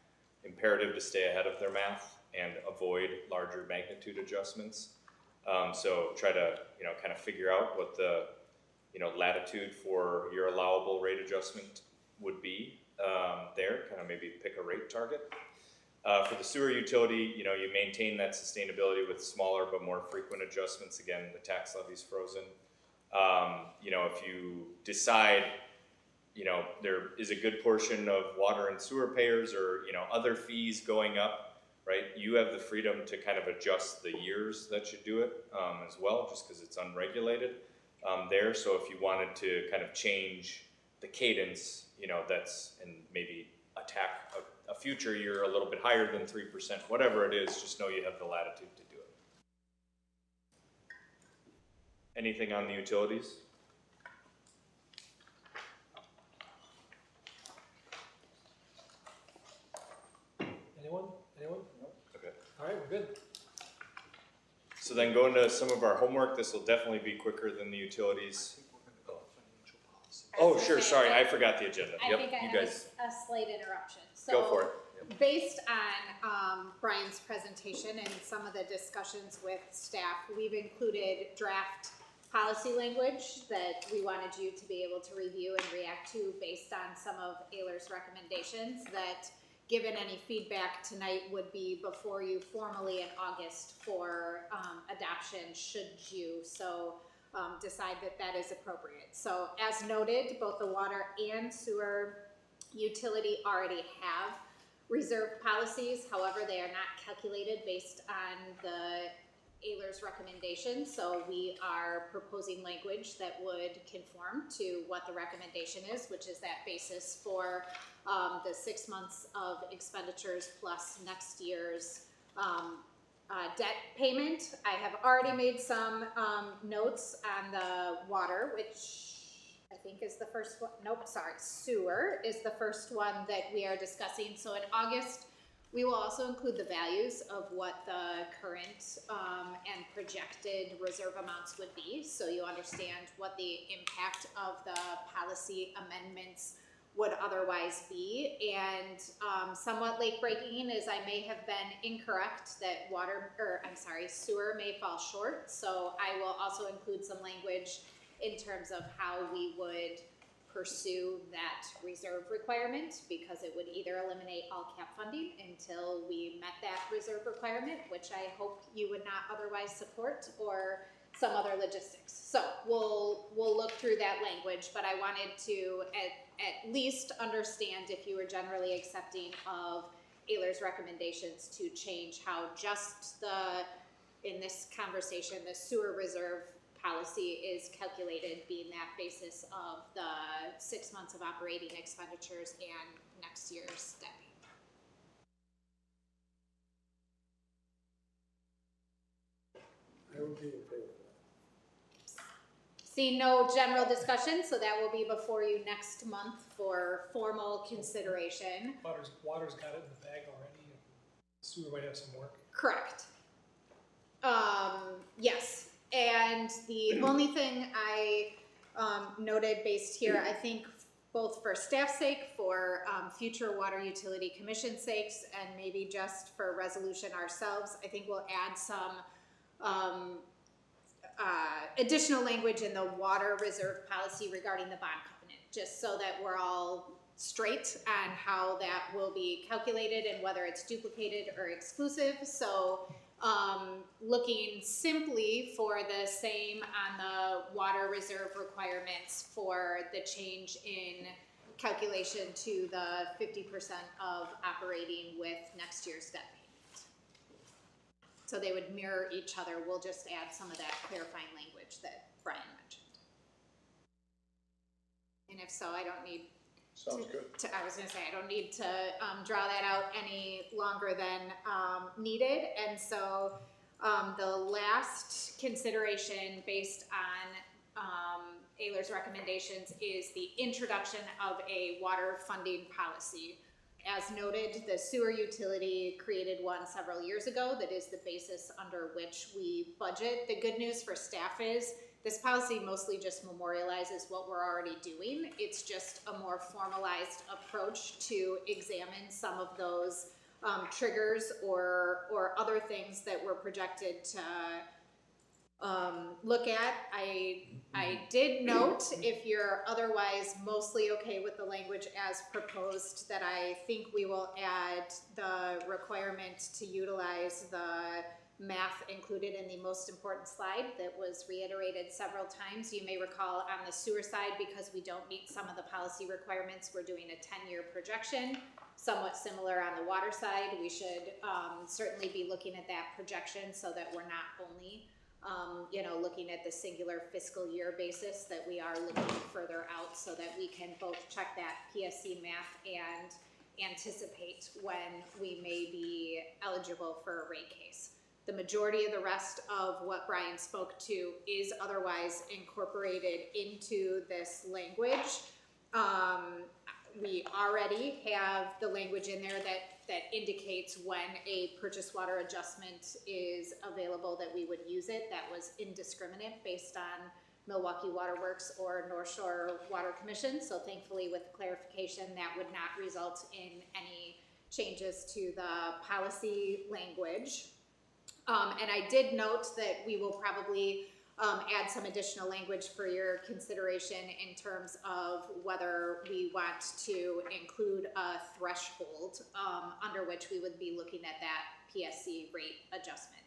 Imperative to stay ahead of their math and avoid larger magnitude adjustments. So try to, you know, kind of figure out what the, you know, latitude for your allowable rate adjustment would be there, kind of maybe pick a rate target. For the sewer utility, you know, you maintain that sustainability with smaller but more frequent adjustments. Again, the tax levy's frozen. You know, if you decide, you know, there is a good portion of water and sewer payers or, you know, other fees going up, right? You have the freedom to kind of adjust the years that you do it as well, just because it's unregulated there. So if you wanted to kind of change the cadence, you know, that's, and maybe attack a future year a little bit higher than 3%, whatever it is, just know you have the latitude to do it. Anything on the utilities? Anyone? Anyone? Nope. Okay. All right, we're good. So then going to some of our homework, this will definitely be quicker than the utilities. Oh, sure, sorry, I forgot the agenda. I Yep, think I you have guys, a slight interruption. go for it. Based on Brian's presentation and some of the discussions with staff, we've included draft policy language that we wanted you to be able to review and react to based on some of Ayler's recommendations that, given any feedback tonight, would be before you formally in August for adoption, should you so decide that that is appropriate. So as noted, both the water and sewer utility already have reserve policies. However, they are not calculated based on the Ayler's recommendation. So we are proposing language that would conform to what the recommendation is, which is that basis for the 6 months of expenditures plus next year's debt payment. I have already made some notes on the water, which I think is the first one. Nope, sorry, sewer is the first one that we are discussing. So in August, we will also include the values of what the current and projected reserve amounts would be, so you understand what the impact of the policy amendments would otherwise be. And somewhat late breaking is I may have been incorrect that sewer may fall short. So I will also include some language in terms of how we would pursue that reserve requirement, because it would either eliminate all cap funding until we met that reserve requirement, which I hope you would not otherwise support, or some other logistics. So we'll look through that language, but I wanted to at least understand if you were generally accepting of Ayler's recommendations to change how just in this conversation, the sewer reserve policy is calculated, being that basis of the 6 months of operating expenditures and next year's debt payment. I would be in favor of that. See no general discussion, so that will be before you next month for formal consideration. Water's got it in the bag already, and sewer might have some work. Correct. Yes, and the only thing I noted based here, I think both for staff's sake, for future water utility commission sakes, and maybe just for resolution ourselves, I think we'll add some additional language in the water reserve policy regarding the bond covenant, just so that we're all straight on how that will be calculated and whether it's duplicated or exclusive. So looking simply for the same on the water reserve requirements for the change in calculation to the 50% of operating with next year's debt payment. So they would mirror each other. We'll just add some of that clarifying language that Brian mentioned. And if so, I don't need Sounds good. I was going to say, I don't need to draw that out any longer than needed. And so the last consideration based on Ayler's recommendations is the introduction of a water funding policy. As noted, the sewer utility created one several years ago that is the basis under which we budget. The good news for staff is this policy mostly just memorializes what we're already doing. It's just a more formalized approach to examine some of those triggers or other things that we're projected to look at. I did note, if you're otherwise mostly okay with the language as proposed, that I think we will add the requirement to utilize the math included in the most important slide that was reiterated several times. You may recall on the sewer side, because we don't meet some of the policy requirements, we're doing a 10-year projection. Somewhat similar on the water side. We should certainly be looking at that projection so that we're not only looking at the singular fiscal year basis, that we are looking further out so that we can both check that PSC math and anticipate when we may be eligible for a rate case. The majority of the rest of what Brian spoke to is otherwise incorporated into this language. We already have the language in there that indicates when a purchase water adjustment is available that we would use it. That was indiscriminate based on Milwaukee Water Works or North Shore Water Commission. So thankfully, with clarification, that would not result in any changes to the policy language. And I did note that we will probably add some additional language for your consideration in terms of whether we want to include a threshold under which we would be looking at that PSC rate adjustment.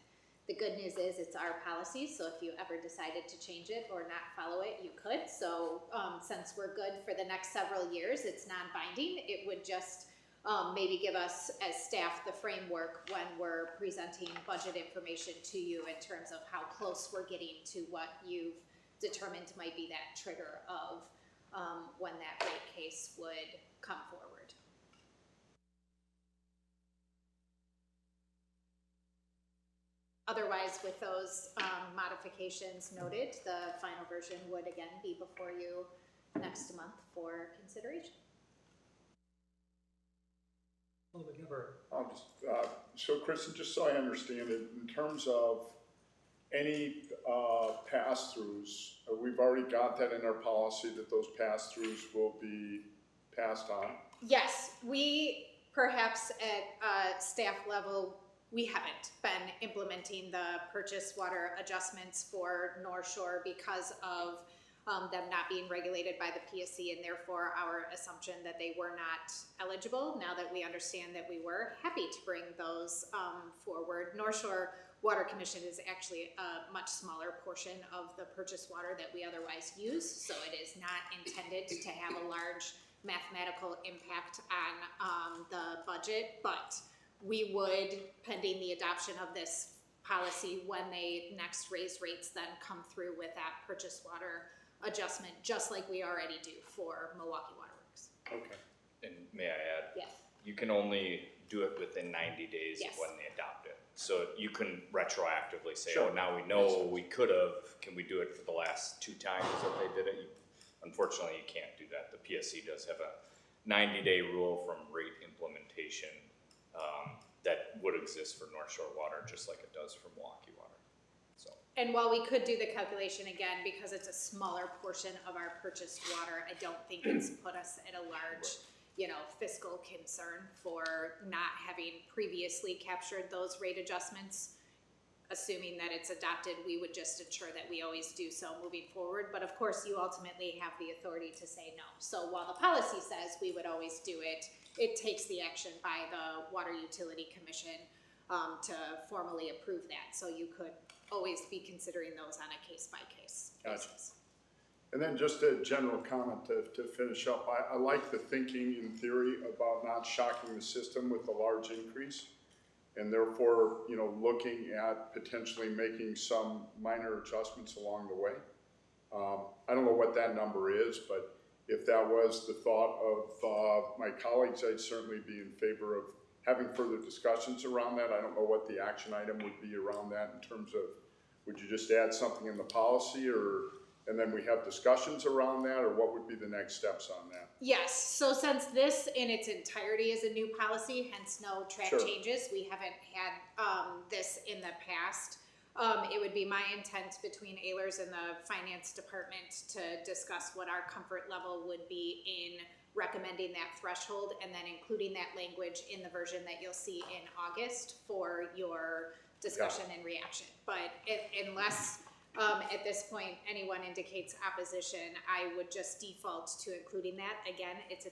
The good news is it's our policy, so if you ever decided to change it or not follow it, you could. So since we're good for the next several years, it's non-binding. It would just maybe give us as staff the framework when we're presenting budget information to you in terms of how close we're getting to what you've determined might be that trigger of when that rate case would come forward. otherwise, with those modifications noted, the final version would again be before you next month for consideration. Alderman Gephardt. I'll just, so Kristen, just so I understand it, in terms of any pass-throughs, we've already got that in our policy that those pass-throughs will be passed on? Yes, we perhaps at staff level, we haven't been implementing the purchase water adjustments for North Shore because of them not being regulated by the PSC, and therefore our assumption that they were not eligible. Now that we understand that we were, happy to bring those forward. North Shore Water Commission is actually a much smaller portion of the purchase water that we otherwise use, so it is not intended to have a large mathematical impact on the budget, but we would, pending the adoption of this policy, when they next raise rates, then come through with that purchase water adjustment, just like we already do for Milwaukee Waterworks. Okay. And may I add? Yes. You can only do it within 90 days Yes. of when they adopt it. So you couldn't retroactively say, Sure. oh, now we know we could have, can we do it for the last 2 times that they did it? Unfortunately, you can't do that. The PSC does have a 90-day rule from rate implementation that would exist for North Shore Water, just like it does for Milwaukee Water. So. And while we could do the calculation again, because it's a smaller portion of our purchased water, I don't think it's put us at a large, fiscal concern for not having previously captured those rate adjustments. Assuming that it's adopted, we would just ensure that we always do so moving forward. But of course, you ultimately have the authority to say no. So while the policy says we would always do it, it takes the action by the Water Utility Commission to formally approve that. So you could always be considering those on a case-by-case basis. And then just a general comment to finish up. I like the thinking in theory about not shocking the system with a large increase, and therefore, looking at potentially making some minor adjustments along the way. I don't know what that number is, but if that was the thought of my colleagues, I'd certainly be in favor of having further discussions around that. I don't know what the action item would be around that in terms of, would you just add something in the policy, and then we have discussions around that, or what would be the next steps on that? Yes, so since this in its entirety is a new policy, hence no track Sure. changes, we haven't had this in the past. It would be my intent between Ehlers and the finance department to discuss what our comfort level would be in recommending that threshold and then including that language in the version that you'll see in August for your discussion and reaction. But unless at this point anyone indicates opposition, I would just default to including that. Again, it's a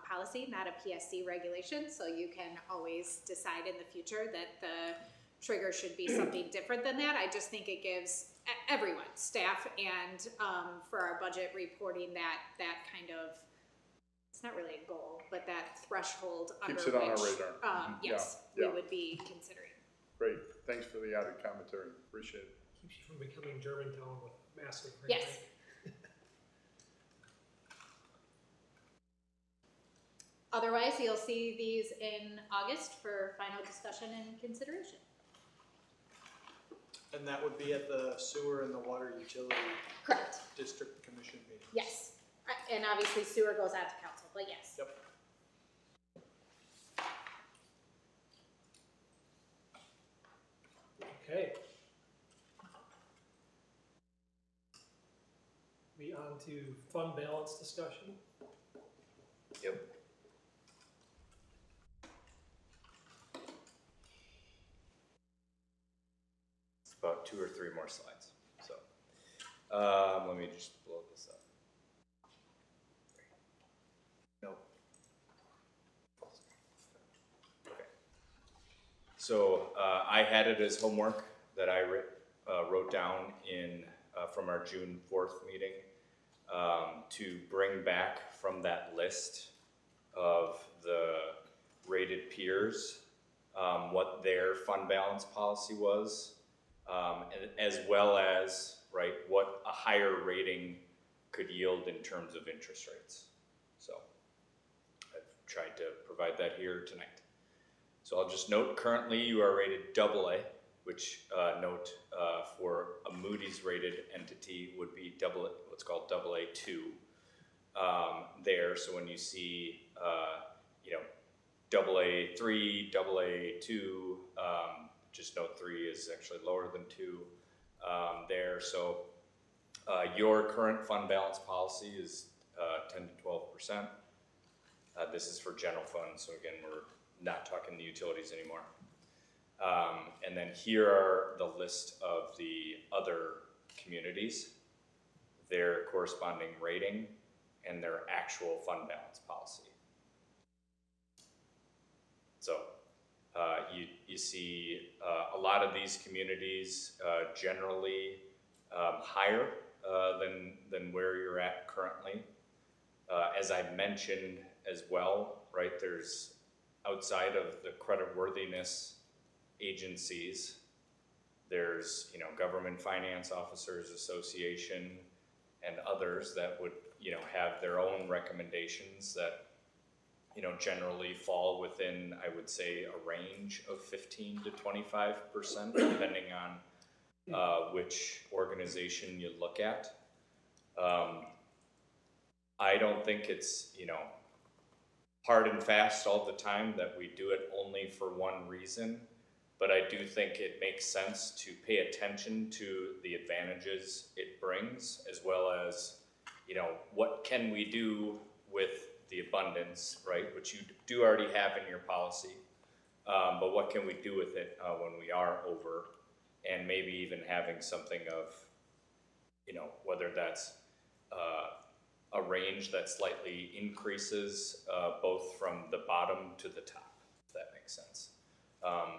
policy, not a PSC regulation, so you can always decide in the future that the trigger should be something different than that. I just think it gives everyone, staff and for our budget reporting, that kind of, it's not really a goal, but that threshold Keeps under it on our which, radar. yes, Yeah. we would be considering. Great, thanks for the added commentary, appreciate it. Keeps you from becoming Germantown with massive. Yes. Otherwise, you'll see these in August for final discussion and consideration. And that would be at the sewer and the water utility Correct. district commission meetings? Yes. And obviously sewer goes out to council, but yes. Yep. Okay. We on to fund balance discussion. Yep. It's about 2 or 3 more slides. So, let me just blow this up. Nope. Okay. So, I had it as homework that I wrote down from our June 4th meeting to bring back from that list of the rated peers what their fund balance policy was, and as well as what a higher rating could yield in terms of interest rates. So I've tried to provide that here tonight. So I'll just note, currently you are rated AA which note for a Moody's rated entity would be what's called AA2 there. So when you see AA3, AA2, just note 3 is actually lower than 2 there. So your current fund balance policy is 10 to 12%. This is for general funds, so again, we're not talking the utilities anymore. And then here are the list of the other communities, their corresponding rating, and their actual fund balance policy. So you see a lot of these communities generally higher than where you're at currently. As I mentioned as well, right, there's outside of the creditworthiness agencies, there's, Government Finance Officers Association and others that would, have their own recommendations that, generally fall within, I would say, a range of 15 to 25%, depending on which organization you look at. I don't think it's, hard and fast all the time that we do it only for one reason, but I do think it makes sense to pay attention to the advantages it brings, as well as, what can we do with the abundance, right, which you do already have in your policy, but what can we do with it when we are over, and maybe even having something of, whether that's a range that slightly increases both from the bottom to the top, if that makes sense.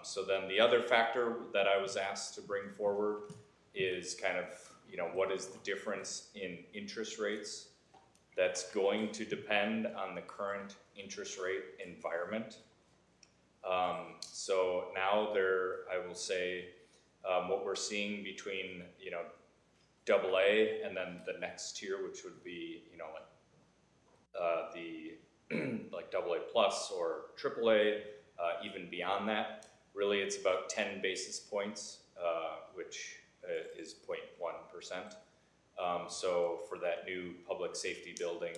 So then the other factor that I was asked to bring forward is kind of, what is the difference in interest rates? That's going to depend on the current interest rate environment. So now I will say, what we're seeing between, AA and then the next tier, which would be, like AA plus or AAA, even beyond that, really it's about 10 basis points, which is 0.1%. So for that new public safety building,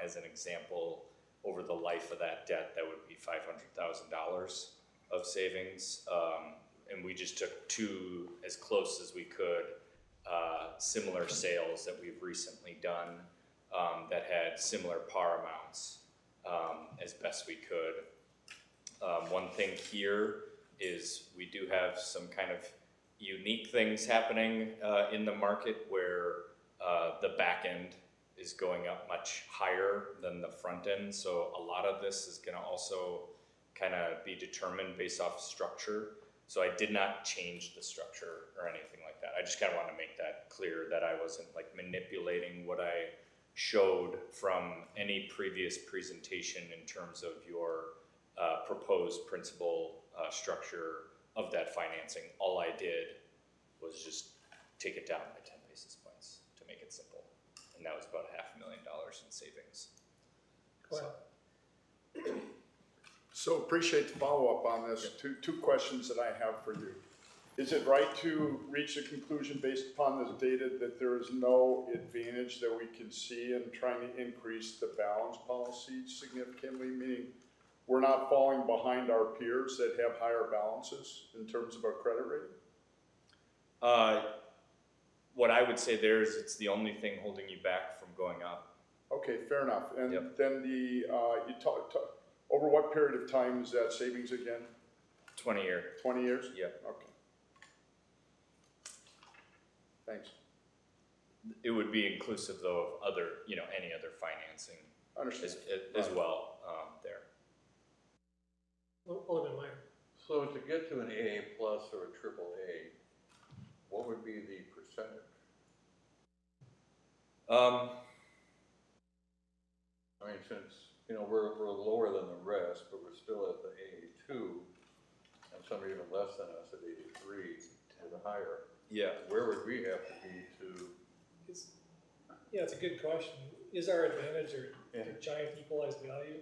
as an example, over the life of that debt, that would be $500,000 of savings. And we just took 2 as close as we could, similar sales that we've recently done that had similar par amounts as best we could. One thing here is we do have some kind of unique things happening in the market where the back end is going up much higher than the front end. So a lot of this is going to also kind of be determined based off structure. So I did not change the structure or anything like that. I just kind of want to make that clear that I wasn't like manipulating what I showed from any previous presentation in terms of your proposed principal structure of that financing. All I did was just take it down by 10 basis points to make it simple. And that was about $500,000 in savings. Go ahead. So appreciate the follow-up on this. Two questions that I have for you. Is it right to reach a conclusion based upon this data that there is no advantage that we can see in trying to increase the balance policy significantly, meaning we're not falling behind our peers that have higher balances in terms of our credit rating? What I would say there is it's the only thing holding you back from going up. Okay, fair enough. And Yep. then you talk over what period of time is that savings again? 20 year. 20 years? Yep. Okay. Thanks. It would be inclusive though of other, any other financing Understand. as well there. Alderman Meyer. So to get to an AA plus or a triple A, what would be the percentage? I mean, since, we're lower than the rest, but we're still at the AA2, and some are even less than us at 83 or the higher. Yeah. Where would we have to be to? It's a good question. Is our advantage or giant equalized value?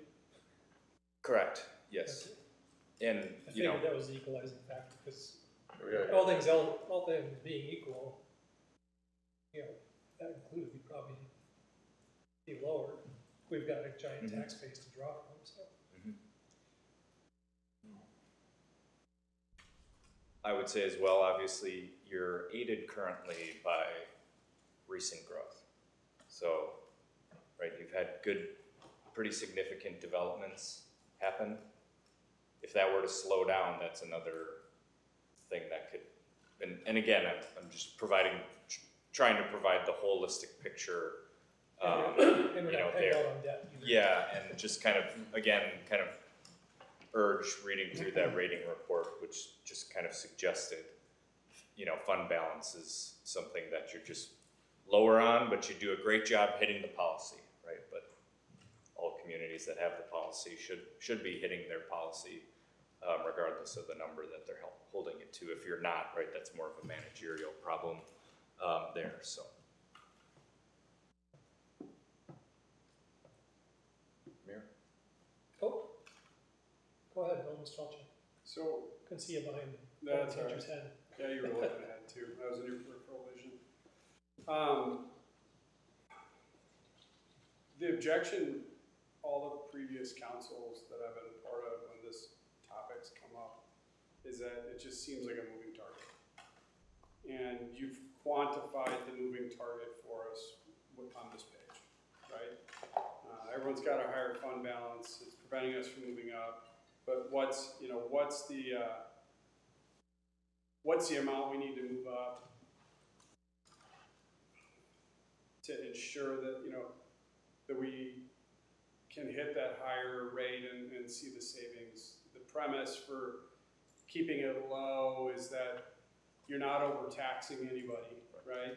Correct. Yes. And I figured that was the equalizing factor because All things being equal, you know, that included, we'd probably be lower. We've got a giant tax base to draw from, so. I would say as well, obviously, you're aided currently by recent growth. So, right, you've had good, pretty significant developments happen. If that were to slow down, that's another thing that could, and again, I'm just trying to provide the holistic picture. And we're you know, not paying there. out on debt either. Yeah, and just kind of, again, kind of urge reading through that rating report, which just kind of suggested, you know, fund balance is something that you're just lower on, but you do a great job hitting the policy, right? But all communities that have the policy should be hitting their policy, regardless of the number that they're holding it to. If you're not, right, that's more of a managerial problem there, so. Mayor? Oh, go ahead, Mr. Chalcher. So, Couldn't see you behind that's all Andrew's right. head. Yeah, you were looking ahead too. I was in your peripheral vision. The objection all the previous councils that I've been part of when this topic's come up is that it just seems like a moving target. And you've quantified the moving target for us on this page, right? Everyone's got a higher fund balance. It's preventing us from moving up. But what's the amount we need to move up to ensure that, you know, that we can hit that higher rate and see the savings? The premise for keeping it low is that you're not overtaxing anybody, right?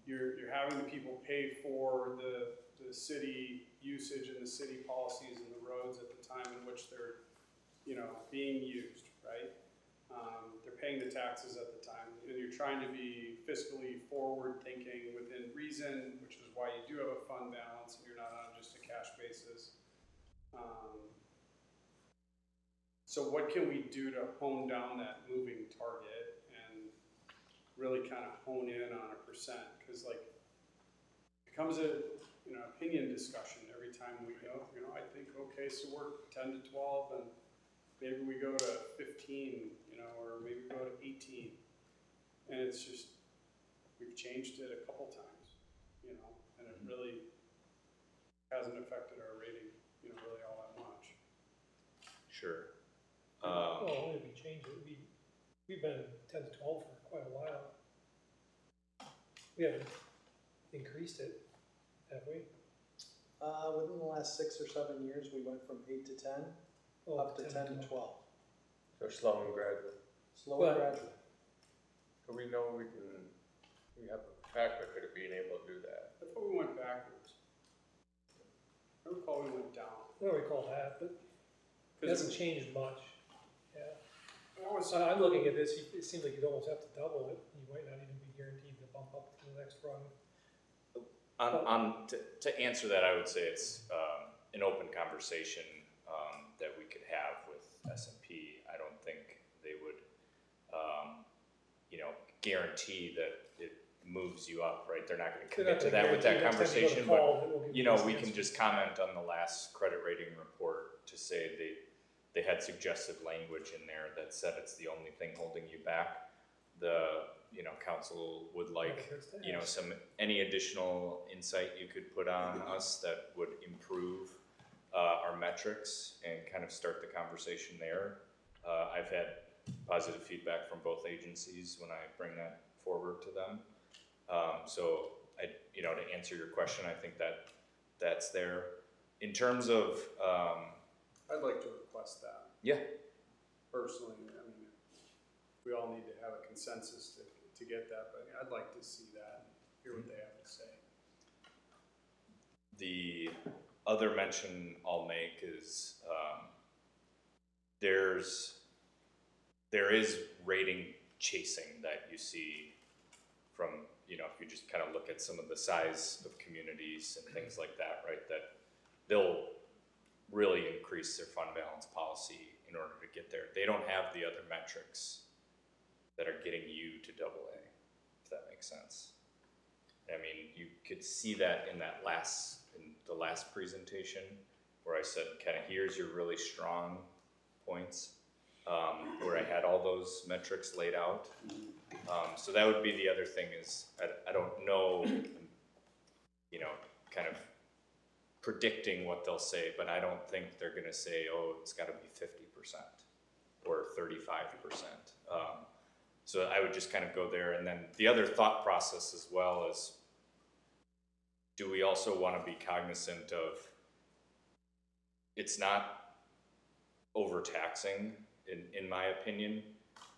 You're having the people pay for the city usage and the city policies and the roads at the time in which they're, you know, being used, right? They're paying the taxes at the time, and you're trying to be fiscally forward-thinking within reason, which is why you do have a fund balance and you're not on just a cash basis. So what can we do to hone down that moving target and really kind of hone in on a percent? Because like, it becomes a, you know, opinion discussion every time we go, you know, I think, okay, so we're 10 to 12 and maybe we go to 15, you know, or maybe we go to 18. And it's just, we've changed it a couple times, you know, and it really hasn't affected our rating, you know, really all that much. Sure. Well, only if we change it, we've been at 10 to 12 for quite a while. We haven't increased it, have we? Within the last 6 or 7 years, we went from 8 to 10, Oh, up to 10 to 12. So slow and gradual. Slow Well- and gradual. Do we know we have a track record of being able to do that? I thought we went backwards. I recall we went down. I don't recall that, but it hasn't changed much. Yeah. So I'm looking at this, it seems like you'd almost have to double it. You might not even be guaranteed to bump up to the next rung. To answer that, I would say it's an open conversation that we could have with S&P. I don't think they would, you know, guarantee that it moves you up, right? They're not going to commit to that with that conversation, but you know, we can just comment on the last credit rating report to say they had suggested language in there that said it's the only thing holding you back. The, you know, council would like, you know, any additional insight you could put on us that would improve our metrics and kind of start the conversation there. I've had positive feedback from both agencies when I bring that forward to them. So you know, to answer your question, I think that's there. In terms of, I'd like to request that. yeah, Personally, I mean, we all need to have a consensus to get that, but I'd like to see that, hear what they have to say. the other mention I'll make is there is rating chasing that you see from, you know, if you just kind of look at some of the size of communities and things like that, right, that they'll really increase their fund balance policy in order to get there. They don't have the other metrics that are getting you to AA, if that makes sense. I mean, you could see that in the last presentation, where I said, kind of, here's your really strong points, where I had all those metrics laid out. So that would be the other thing is, I don't know, you know, kind of predicting what they'll say, but I don't think they're gonna say, oh, it's gotta be 50% or 35%. So I would just kind of go there, and then the other thought process as well is, do we also wanna be cognizant of, it's not overtaxing, in my opinion,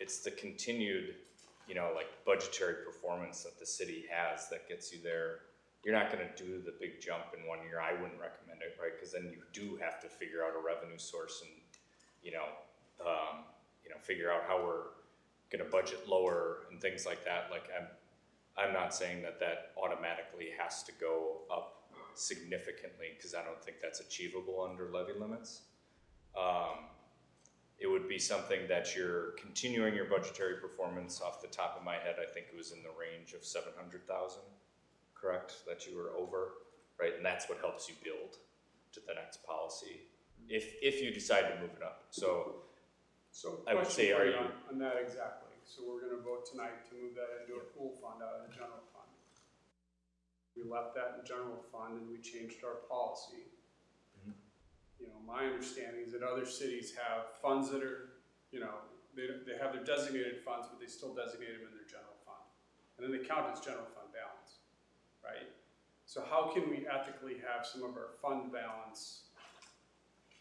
it's the continued, you know, like budgetary performance that the city has that gets you there. You're not gonna do the big jump in 1 year, I wouldn't recommend it, right? Cause then you do have to figure out a revenue source and, you know, figure out how we're gonna budget lower and things like that. Like I'm not saying that automatically has to go up significantly, cause I don't think that's achievable under levy limits. It would be something that you're continuing your budgetary performance. Off the top of my head, I think it was in the range of 700,000, correct? That you were over, right? And that's what helps you build to the next policy, if you decide to move it up. So I would say, question for are you you? on that exactly? So we're gonna vote tonight to move that into a pool fund out of the general fund. We left that in general fund and we changed our policy. You know, my understanding is that other cities have funds that are, you know, they have their designated funds, but they still designate them in their general fund. And then they count as general fund balance, right? So how can we ethically have some of our fund balance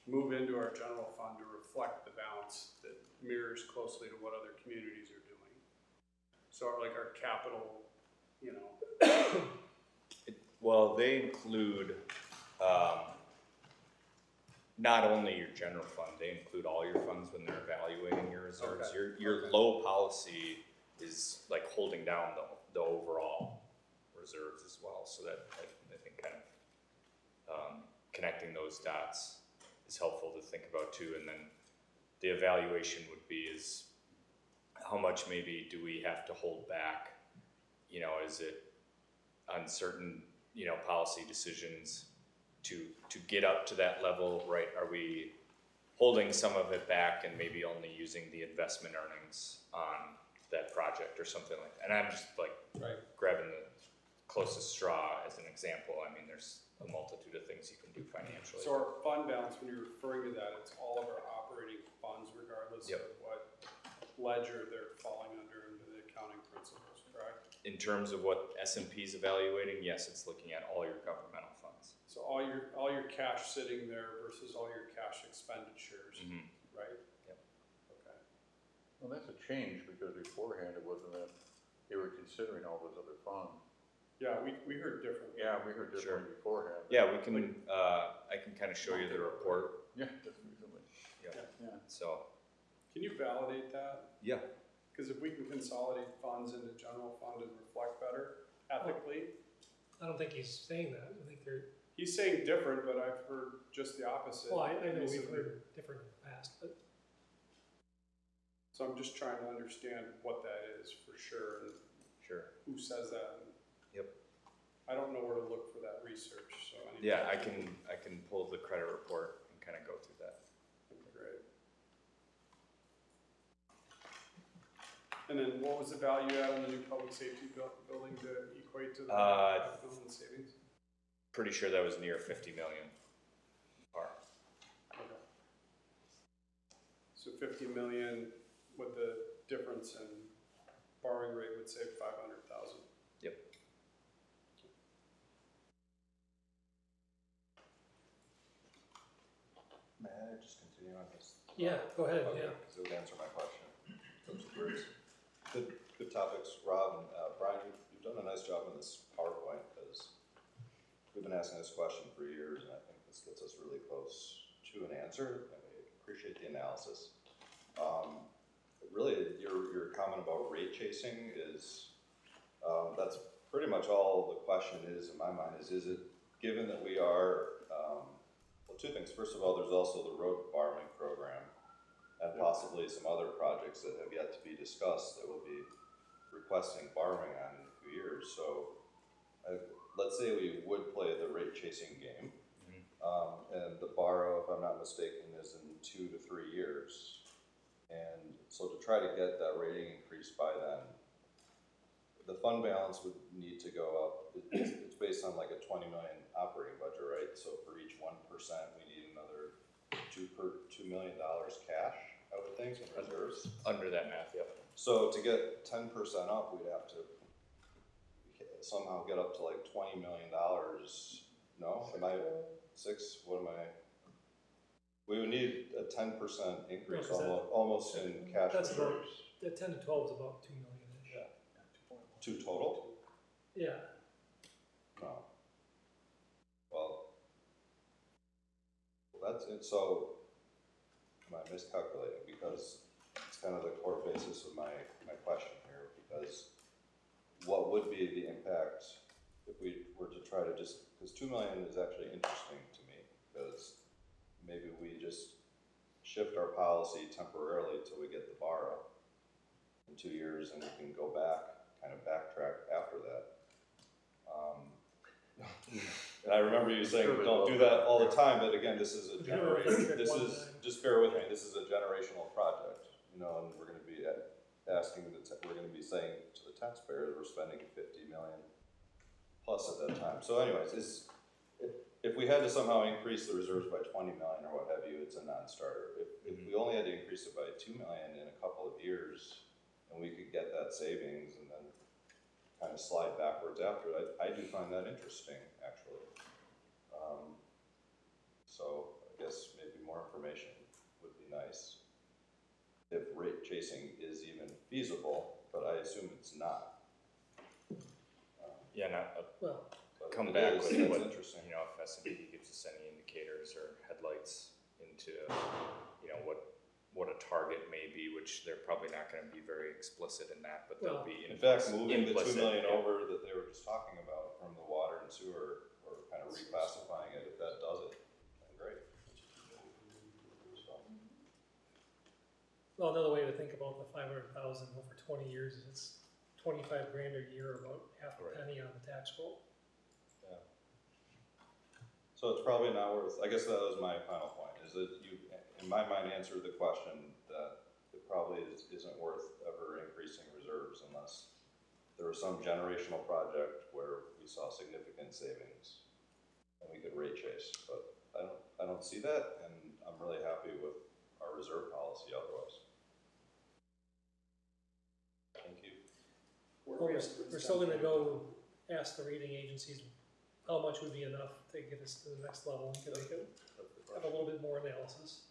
move into our general fund to reflect the balance that mirrors closely to what other communities are doing? So like our capital, you know. Well, they include, not only your general fund, they include all your funds when they're evaluating your reserves. Okay. Your low policy is like holding down the overall reserves as well. So that I think kind of connecting those dots is helpful to think about too. And then the evaluation would be is how much maybe do we have to hold back? You know, is it on certain, you know, policy decisions to get up to that level, right? Are we holding some of it back and maybe only using the investment earnings on that project or something like that? And I'm just like grabbing the closest straw as an example. I mean, there's a multitude of things you can do financially. So our fund balance, when you're referring to that, it's all of our operating funds regardless of what ledger they're falling under the accounting principles, correct? In terms of what S&P is evaluating, yes, it's looking at all your governmental funds. So all your cash sitting there versus all your cash expenditures, right? Yep. Okay. Well, that's a change, because beforehand it wasn't that they were considering all those other funds. Yeah, we heard differently. Yeah, we heard differently beforehand. Yeah, we can, I can kind of show you the report. Yeah, just recently. Yeah. Yeah. So, Can you validate that? yeah. Because if we can consolidate funds into general fund and reflect better ethically, I don't think he's saying that. I think they're, he's saying different, but I've heard just the opposite. well, I know we've recently. heard different in the past, but So I'm just trying to understand what that is for sure, and Sure. who says that. Yep. I don't know where to look for that research, so. Yeah, I can pull the credit report and kind of go through that. Great. And then what was the value add on the new public safety building to equate to the $5 million savings? Pretty sure that was near 50 million. Okay. So 50 million with the difference in borrowing rate would save 500,000. Yep. May I just continue on this? yeah, go ahead, Okay, yeah. because it would answer my question. Those words. Good topics, Rob and Brian. You've done a nice job on this PowerPoint, because we've been asking this question for years, and I think this gets us really close to an answer, and we appreciate the analysis. Really, your comment about rate chasing is, that's pretty much all the question is in my mind, is it, given that we are, well, two things. First of all, there's also the road borrowing program, and possibly some other projects that have yet to be discussed that we'll be requesting borrowing on in a few years. So let's say we would play the rate chasing game, and the borrow, if I'm not mistaken, is in 2 to 3 years. And so to try to get that rating increase by then, the fund balance would need to go up. It's based on like a 20 million operating budget, right? So for each 1%, we need another $2 million cash, I would think, in reserves. Under that math, yep. So to get 10% up, we'd have to somehow get up to like $20 million. No, am I 6? What am I? We would need a 10% increase, No, 'cause almost in cash That's about, reserves. the 10 to 12 is about 2 million-ish. Yeah. 2 total? Yeah, No. Well, that's it. So am I miscalculating? Because it's kind of the core basis of my question here. Because what would be the impact if we were to try to just, because 2 million is actually interesting to me, because maybe we just shift our policy temporarily till we get the borrow in 2 years, and we can go back, kind of backtrack after that. And I remember you saying, don't do that all the time, but again, this is a just bear with me, this is a generational project, you know, and we're gonna be we're gonna be saying to the taxpayers, we're spending 50 million plus at that time. So anyways, if we had to somehow increase the reserves by 20 million or what have you, it's a non-starter. If we only had to increase it by 2 million in a couple of years, and we could get that savings and then kind of slide backwards after it, I do find that interesting, actually. So I guess maybe more information would be nice. If rate chasing is even feasible, but I assume it's not. Yeah, not, well, But come if it back is, with that's what, interesting. you know, if S&P gives us any indicators or headlights into, you know, what a target may be, which they're probably not gonna be very explicit in that, but they'll Well, be In fact, moving the 2 implicit, million yeah. over that they were just talking about from the water and sewer, or kind of reclassifying it, if that does it, then great. So, well, another way to think about the 500,000 over 20 years is it's 25 grand a year, about half a Right. penny on the tax roll. yeah. So it's probably not worth, I guess that was my final point, is that you, in my mind, answered the question that it probably isn't worth ever increasing reserves unless there was some generational project where we saw significant savings and we could rate chase, but I don't see that, and I'm really happy with our reserve policy otherwise. Thank you. Well, we're still gonna go ask the rating agencies how much would be enough to get us to the next level, and they could have a little bit more analysis.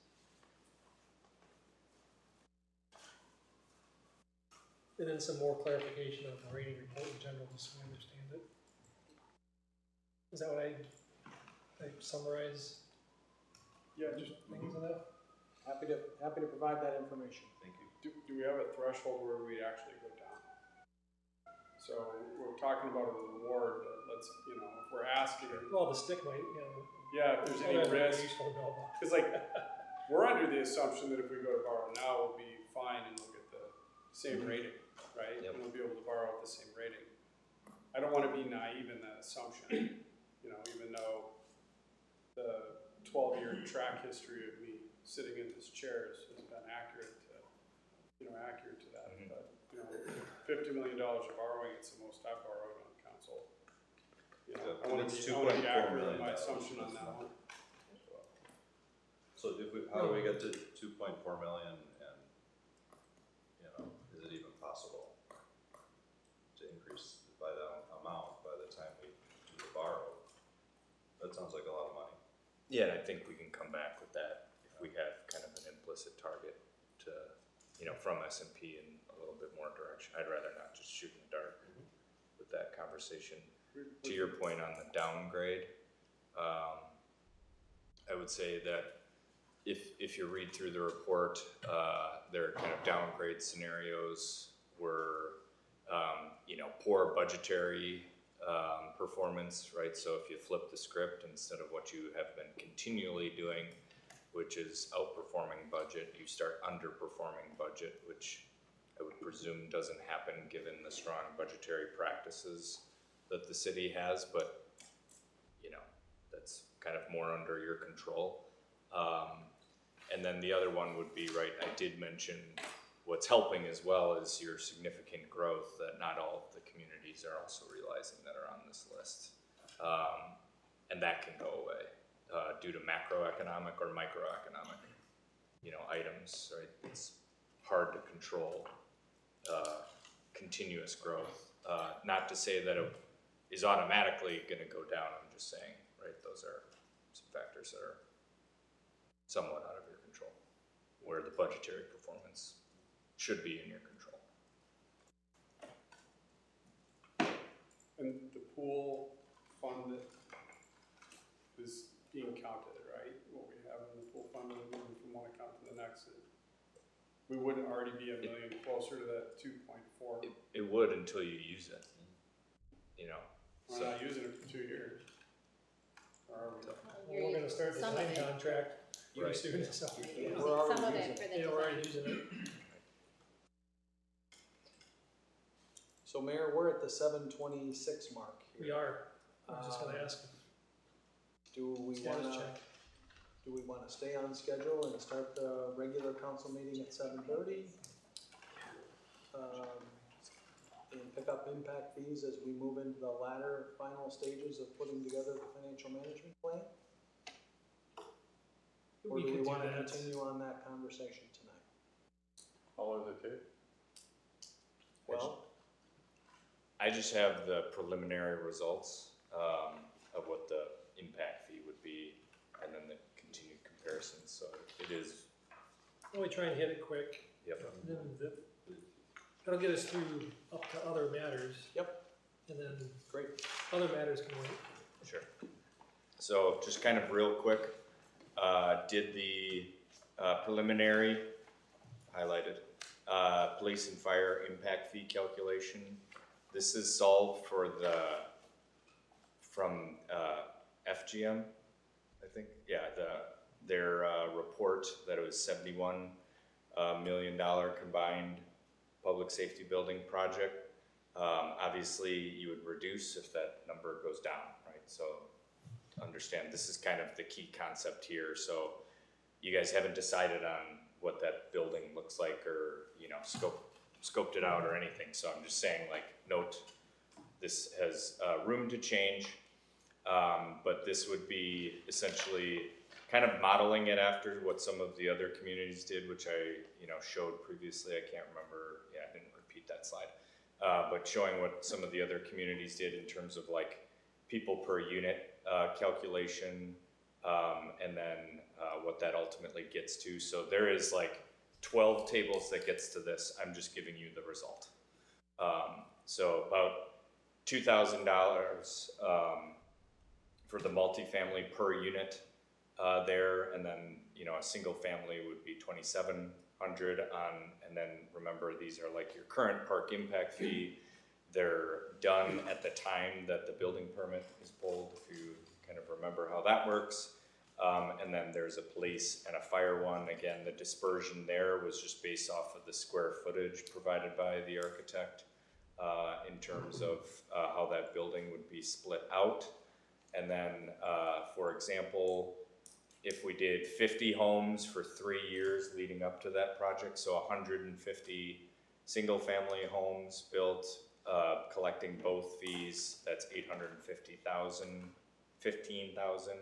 And then some more clarification of the rating report in general, just so I understand it. Is that what I summarize Yeah, just, things enough? Happy to provide that information. Thank you. do we have a threshold where we actually go down? So we're talking about a reward, but let's, you know, if we're asking, Well, the stick might, you know. yeah, if there's any that'd be risk, useful to know about. because like, we're under the assumption that if we go to borrow now, we'll be fine and we'll get the same rating, right? Yep. And we'll be able to borrow at the same rating. I don't want to be naive in that assumption, you know, even though the 12-year track history of me sitting in this chair has been accurate to that. But, you know, $50 million of borrowing, it's the most I've borrowed on council. You know, I want to It's be $2.4 accurate in million. my assumption on that one. So how do we get to 2.4 million, and, you know, is it even possible to increase by that amount by the time we do the borrow? That sounds like a lot of money. Yeah, and I think we can come back with that if we have kind of an implicit target to, you know, from S&P in a little bit more direction. I'd rather not just shoot in the dark with that conversation. To your point on the downgrade, I would say that if you read through the report, their kind of downgrade scenarios were, you know, poor budgetary performance, right? So if you flip the script, instead of what you have been continually doing, which is outperforming budget, you start underperforming budget, which I would presume doesn't happen given the strong budgetary practices that the city has, but you know, that's kind of more under your control. And then the other one would be, right, I did mention what's helping as well is your significant growth that not all of the communities are also realizing that are on this list. And that can go away due to macroeconomic or microeconomic, you know, items, right? It's hard to control continuous growth. Not to say that it is automatically gonna go down, I'm just saying, right? Those are some factors that are somewhat out of your control, where the budgetary performance should be in your control. And the pool fund is being counted, right? What we have in the pool fund, we're moving from one account to the next. We wouldn't already be $1 million closer to that 2.4. It would until you use it, you know. We're not using it for 2 years. Or are we? Well, we're gonna start the Some of design it. contract pretty Right. soon, so. We're already Some of using it for the Yeah, we're already design. using it. So Mayor, we're at the 7:26 mark here. We are. I was just gonna Um, ask, Do we status wanna, check. do we wanna stay on schedule and start the regular council meeting at 7:30? And pick up impact fees as we move into the latter final stages of putting together the financial management plan? Or We do we could do wanna that. continue on that conversation tonight? How long does it take? Well, I just have the preliminary results of what the impact fee would be, and then the continued comparisons. So it is. Well, we try and hit it quick, Yep. and then that'll get us through up to other matters. Yep. And then great. other matters can wait. Sure. So just kind of real quick, did the preliminary highlighted police and fire impact fee calculation. This is solved for from FGM, I think. Yeah, their report that it was $71 million combined public safety building project. Obviously, you would reduce if that number goes down, right? So understand this is kind of the key concept here. So you guys haven't decided on what that building looks like, or you know, scoped it out or anything. So I'm just saying, like, note this has room to change, but this would be essentially kind of modeling it after what some of the other communities did, which I showed previously. I can't remember. Yeah, I didn't repeat that slide, but showing what some of the other communities did in terms of like people per unit calculation, and then what that ultimately gets to. So there is like 12 tables that gets to this. I'm just giving you the result. So about $2,000 for the multifamily per unit there, and then a single family would be $2,700 on. And then remember, these are like your current park impact fee. They're done at the time that the building permit is pulled, if you kind of remember how that works. And then there's a police and a fire one. Again, the dispersion there was just based off of the square footage provided by the architect in terms of how that building would be split out. And then, for example, if we did 50 homes for 3 years leading up to that project, so 150 single-family homes built, collecting both fees, that's $850,000, $15,000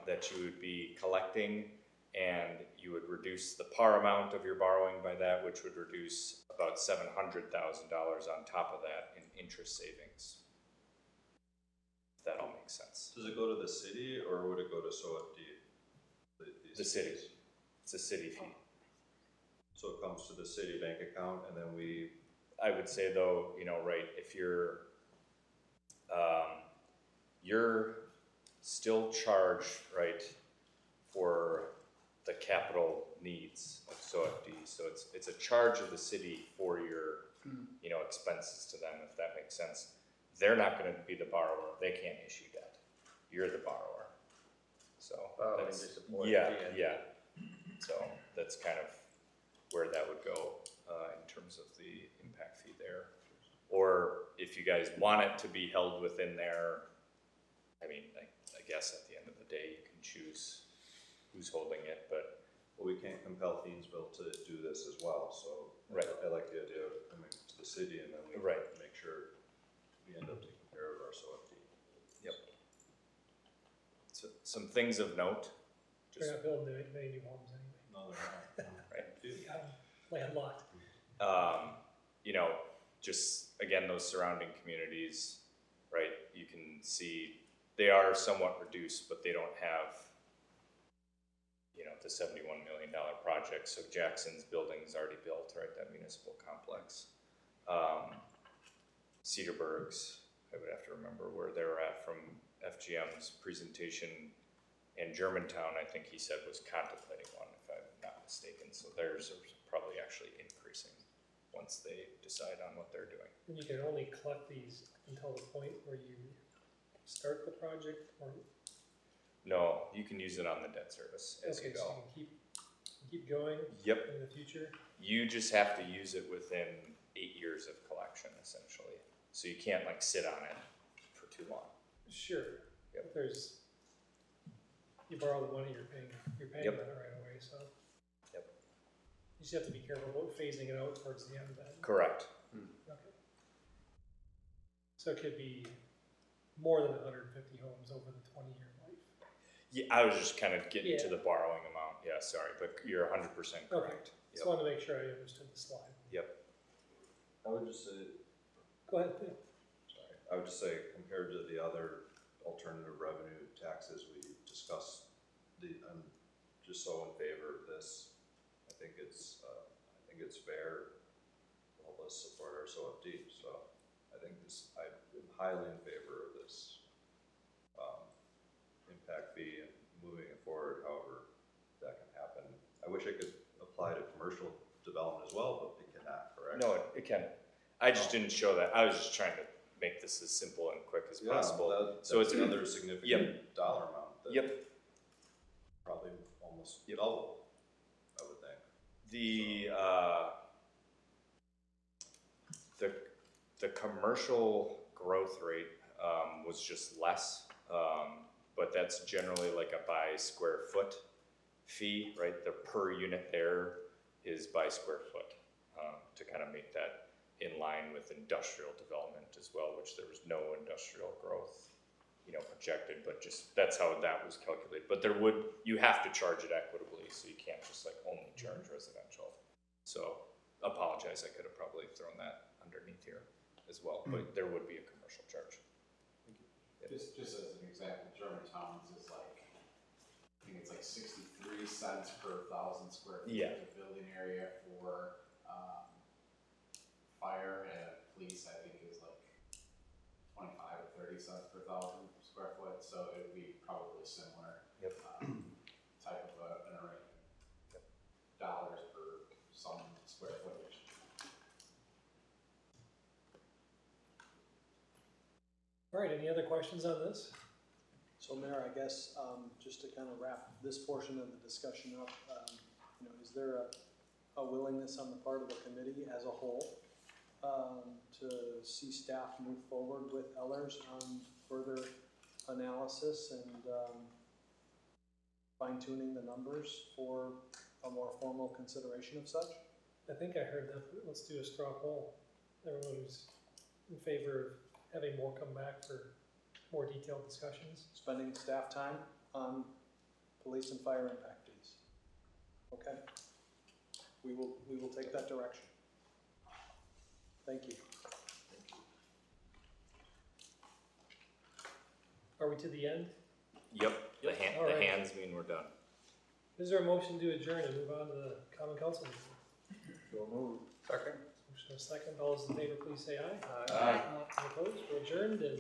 that you would be collecting, and you would reduce the par amount of your borrowing by that, which would reduce about $700,000 on top of that in interest savings. If that all makes sense. Does it go to the city or would it go to SOFD? The city. It's a city fee. So it comes to the city bank account and then we. I would say though, right, if you're still charged, right, for the capital needs of SOFD. So it's a charge of the city for your, expenses to them, if that makes sense. They're not gonna be the borrower. They can't issue debt. You're the borrower. So Borrowing that's, to support yeah, the end. yeah. So that's kind of where that would go, in terms of the impact fee there. Or if you guys want it to be held within there, I mean, I guess at the end of the day, you can choose who's holding it, but Well, we can't compel Thiensville to do this as well, so. Right. I like the idea of coming to the city and then we Right. make sure we end up taking care of our SOFD. Yep. So, some things of note, They're just, not building many new homes anyway. No, they're not. right. They got 'em landlocked. You know, just again, those surrounding communities, right, you can see they are somewhat reduced, but they don't have, you know, the $71 million project. So Jackson's building's already built, right, that municipal complex. Cedarburg's, I would have to remember where they were at from FGM's presentation. And Germantown, I think he said, was contemplating one, if I'm not mistaken. So theirs are probably actually increasing once they decide on what they're doing. And you can only collect these until the point where you start the project, or, No, you can use it on the debt service as you okay, so go. you can keep going Yep, in the future? you just have to use it within 8 years of collection, essentially. So you can't like sit on it for too long. Sure. Yep. But there's, you borrow the money, you're paying Yep. on it right away, so. Yep. You just have to be careful about phasing it out towards the end then. Correct. Okay. So it could be more than 150 homes over the 20-year life. Yeah, I was just kind of getting to Yeah. the borrowing amount. Yeah, sorry, but you're 100% correct. Just wanted to make sure I understood the slide. Yep. I would just say, Go ahead. sorry, I would just say compared to the other alternative revenue taxes we discussed, I'm just so in favor of this. I think it's fair to help us support our SOFD, so I think I'm highly in favor of this, impact fee and moving it forward, however that can happen. I wish I could apply to commercial development as well, but it cannot, correct? No, it can. I just didn't show that. I was just trying to make this as simple and quick as possible. So That's it's another significant dollar amount that Yep. probably almost double, I would think. The commercial growth rate was just less, but that's generally like a by square foot fee, right? The per unit there is by square foot, to kind of make that in line with industrial development as well, which there was no industrial growth, you know, projected, but just that's how that was calculated. But you have to charge it equitably, so you can't just like only charge residential. So apologize, I could have probably thrown that underneath here as well, but there would be a commercial charge. Just as an example, Germantown's is like, I think it's like 63 cents per 1,000 square feet Yeah. of building area for fire, and police I think is like 25 or 30 cents per 1,000 square foot, so it would be probably similar. Yep. Type of an arrangement. Dollars per some square footage. All right, any other questions on this? So Mayor, I guess, just to kind of wrap this portion of the discussion up, is there a willingness on the part of the committee as a whole to see staff move forward with Ellers on further analysis and fine tuning the numbers for a more formal consideration of such? I think I heard that, let's do a straw poll. Everyone who's in favor of having more come back for more detailed discussions. Spending staff time on police and fire impact fees. Okay. We will take that direction. Thank you. Are we to the end? Yep. The All right. hands mean we're done. Is there a motion to adjourn and move on to the common council meeting? So moved. Second. Motion and a second. All those in favor, please say aye. Aye. Any opposed? We're adjourned and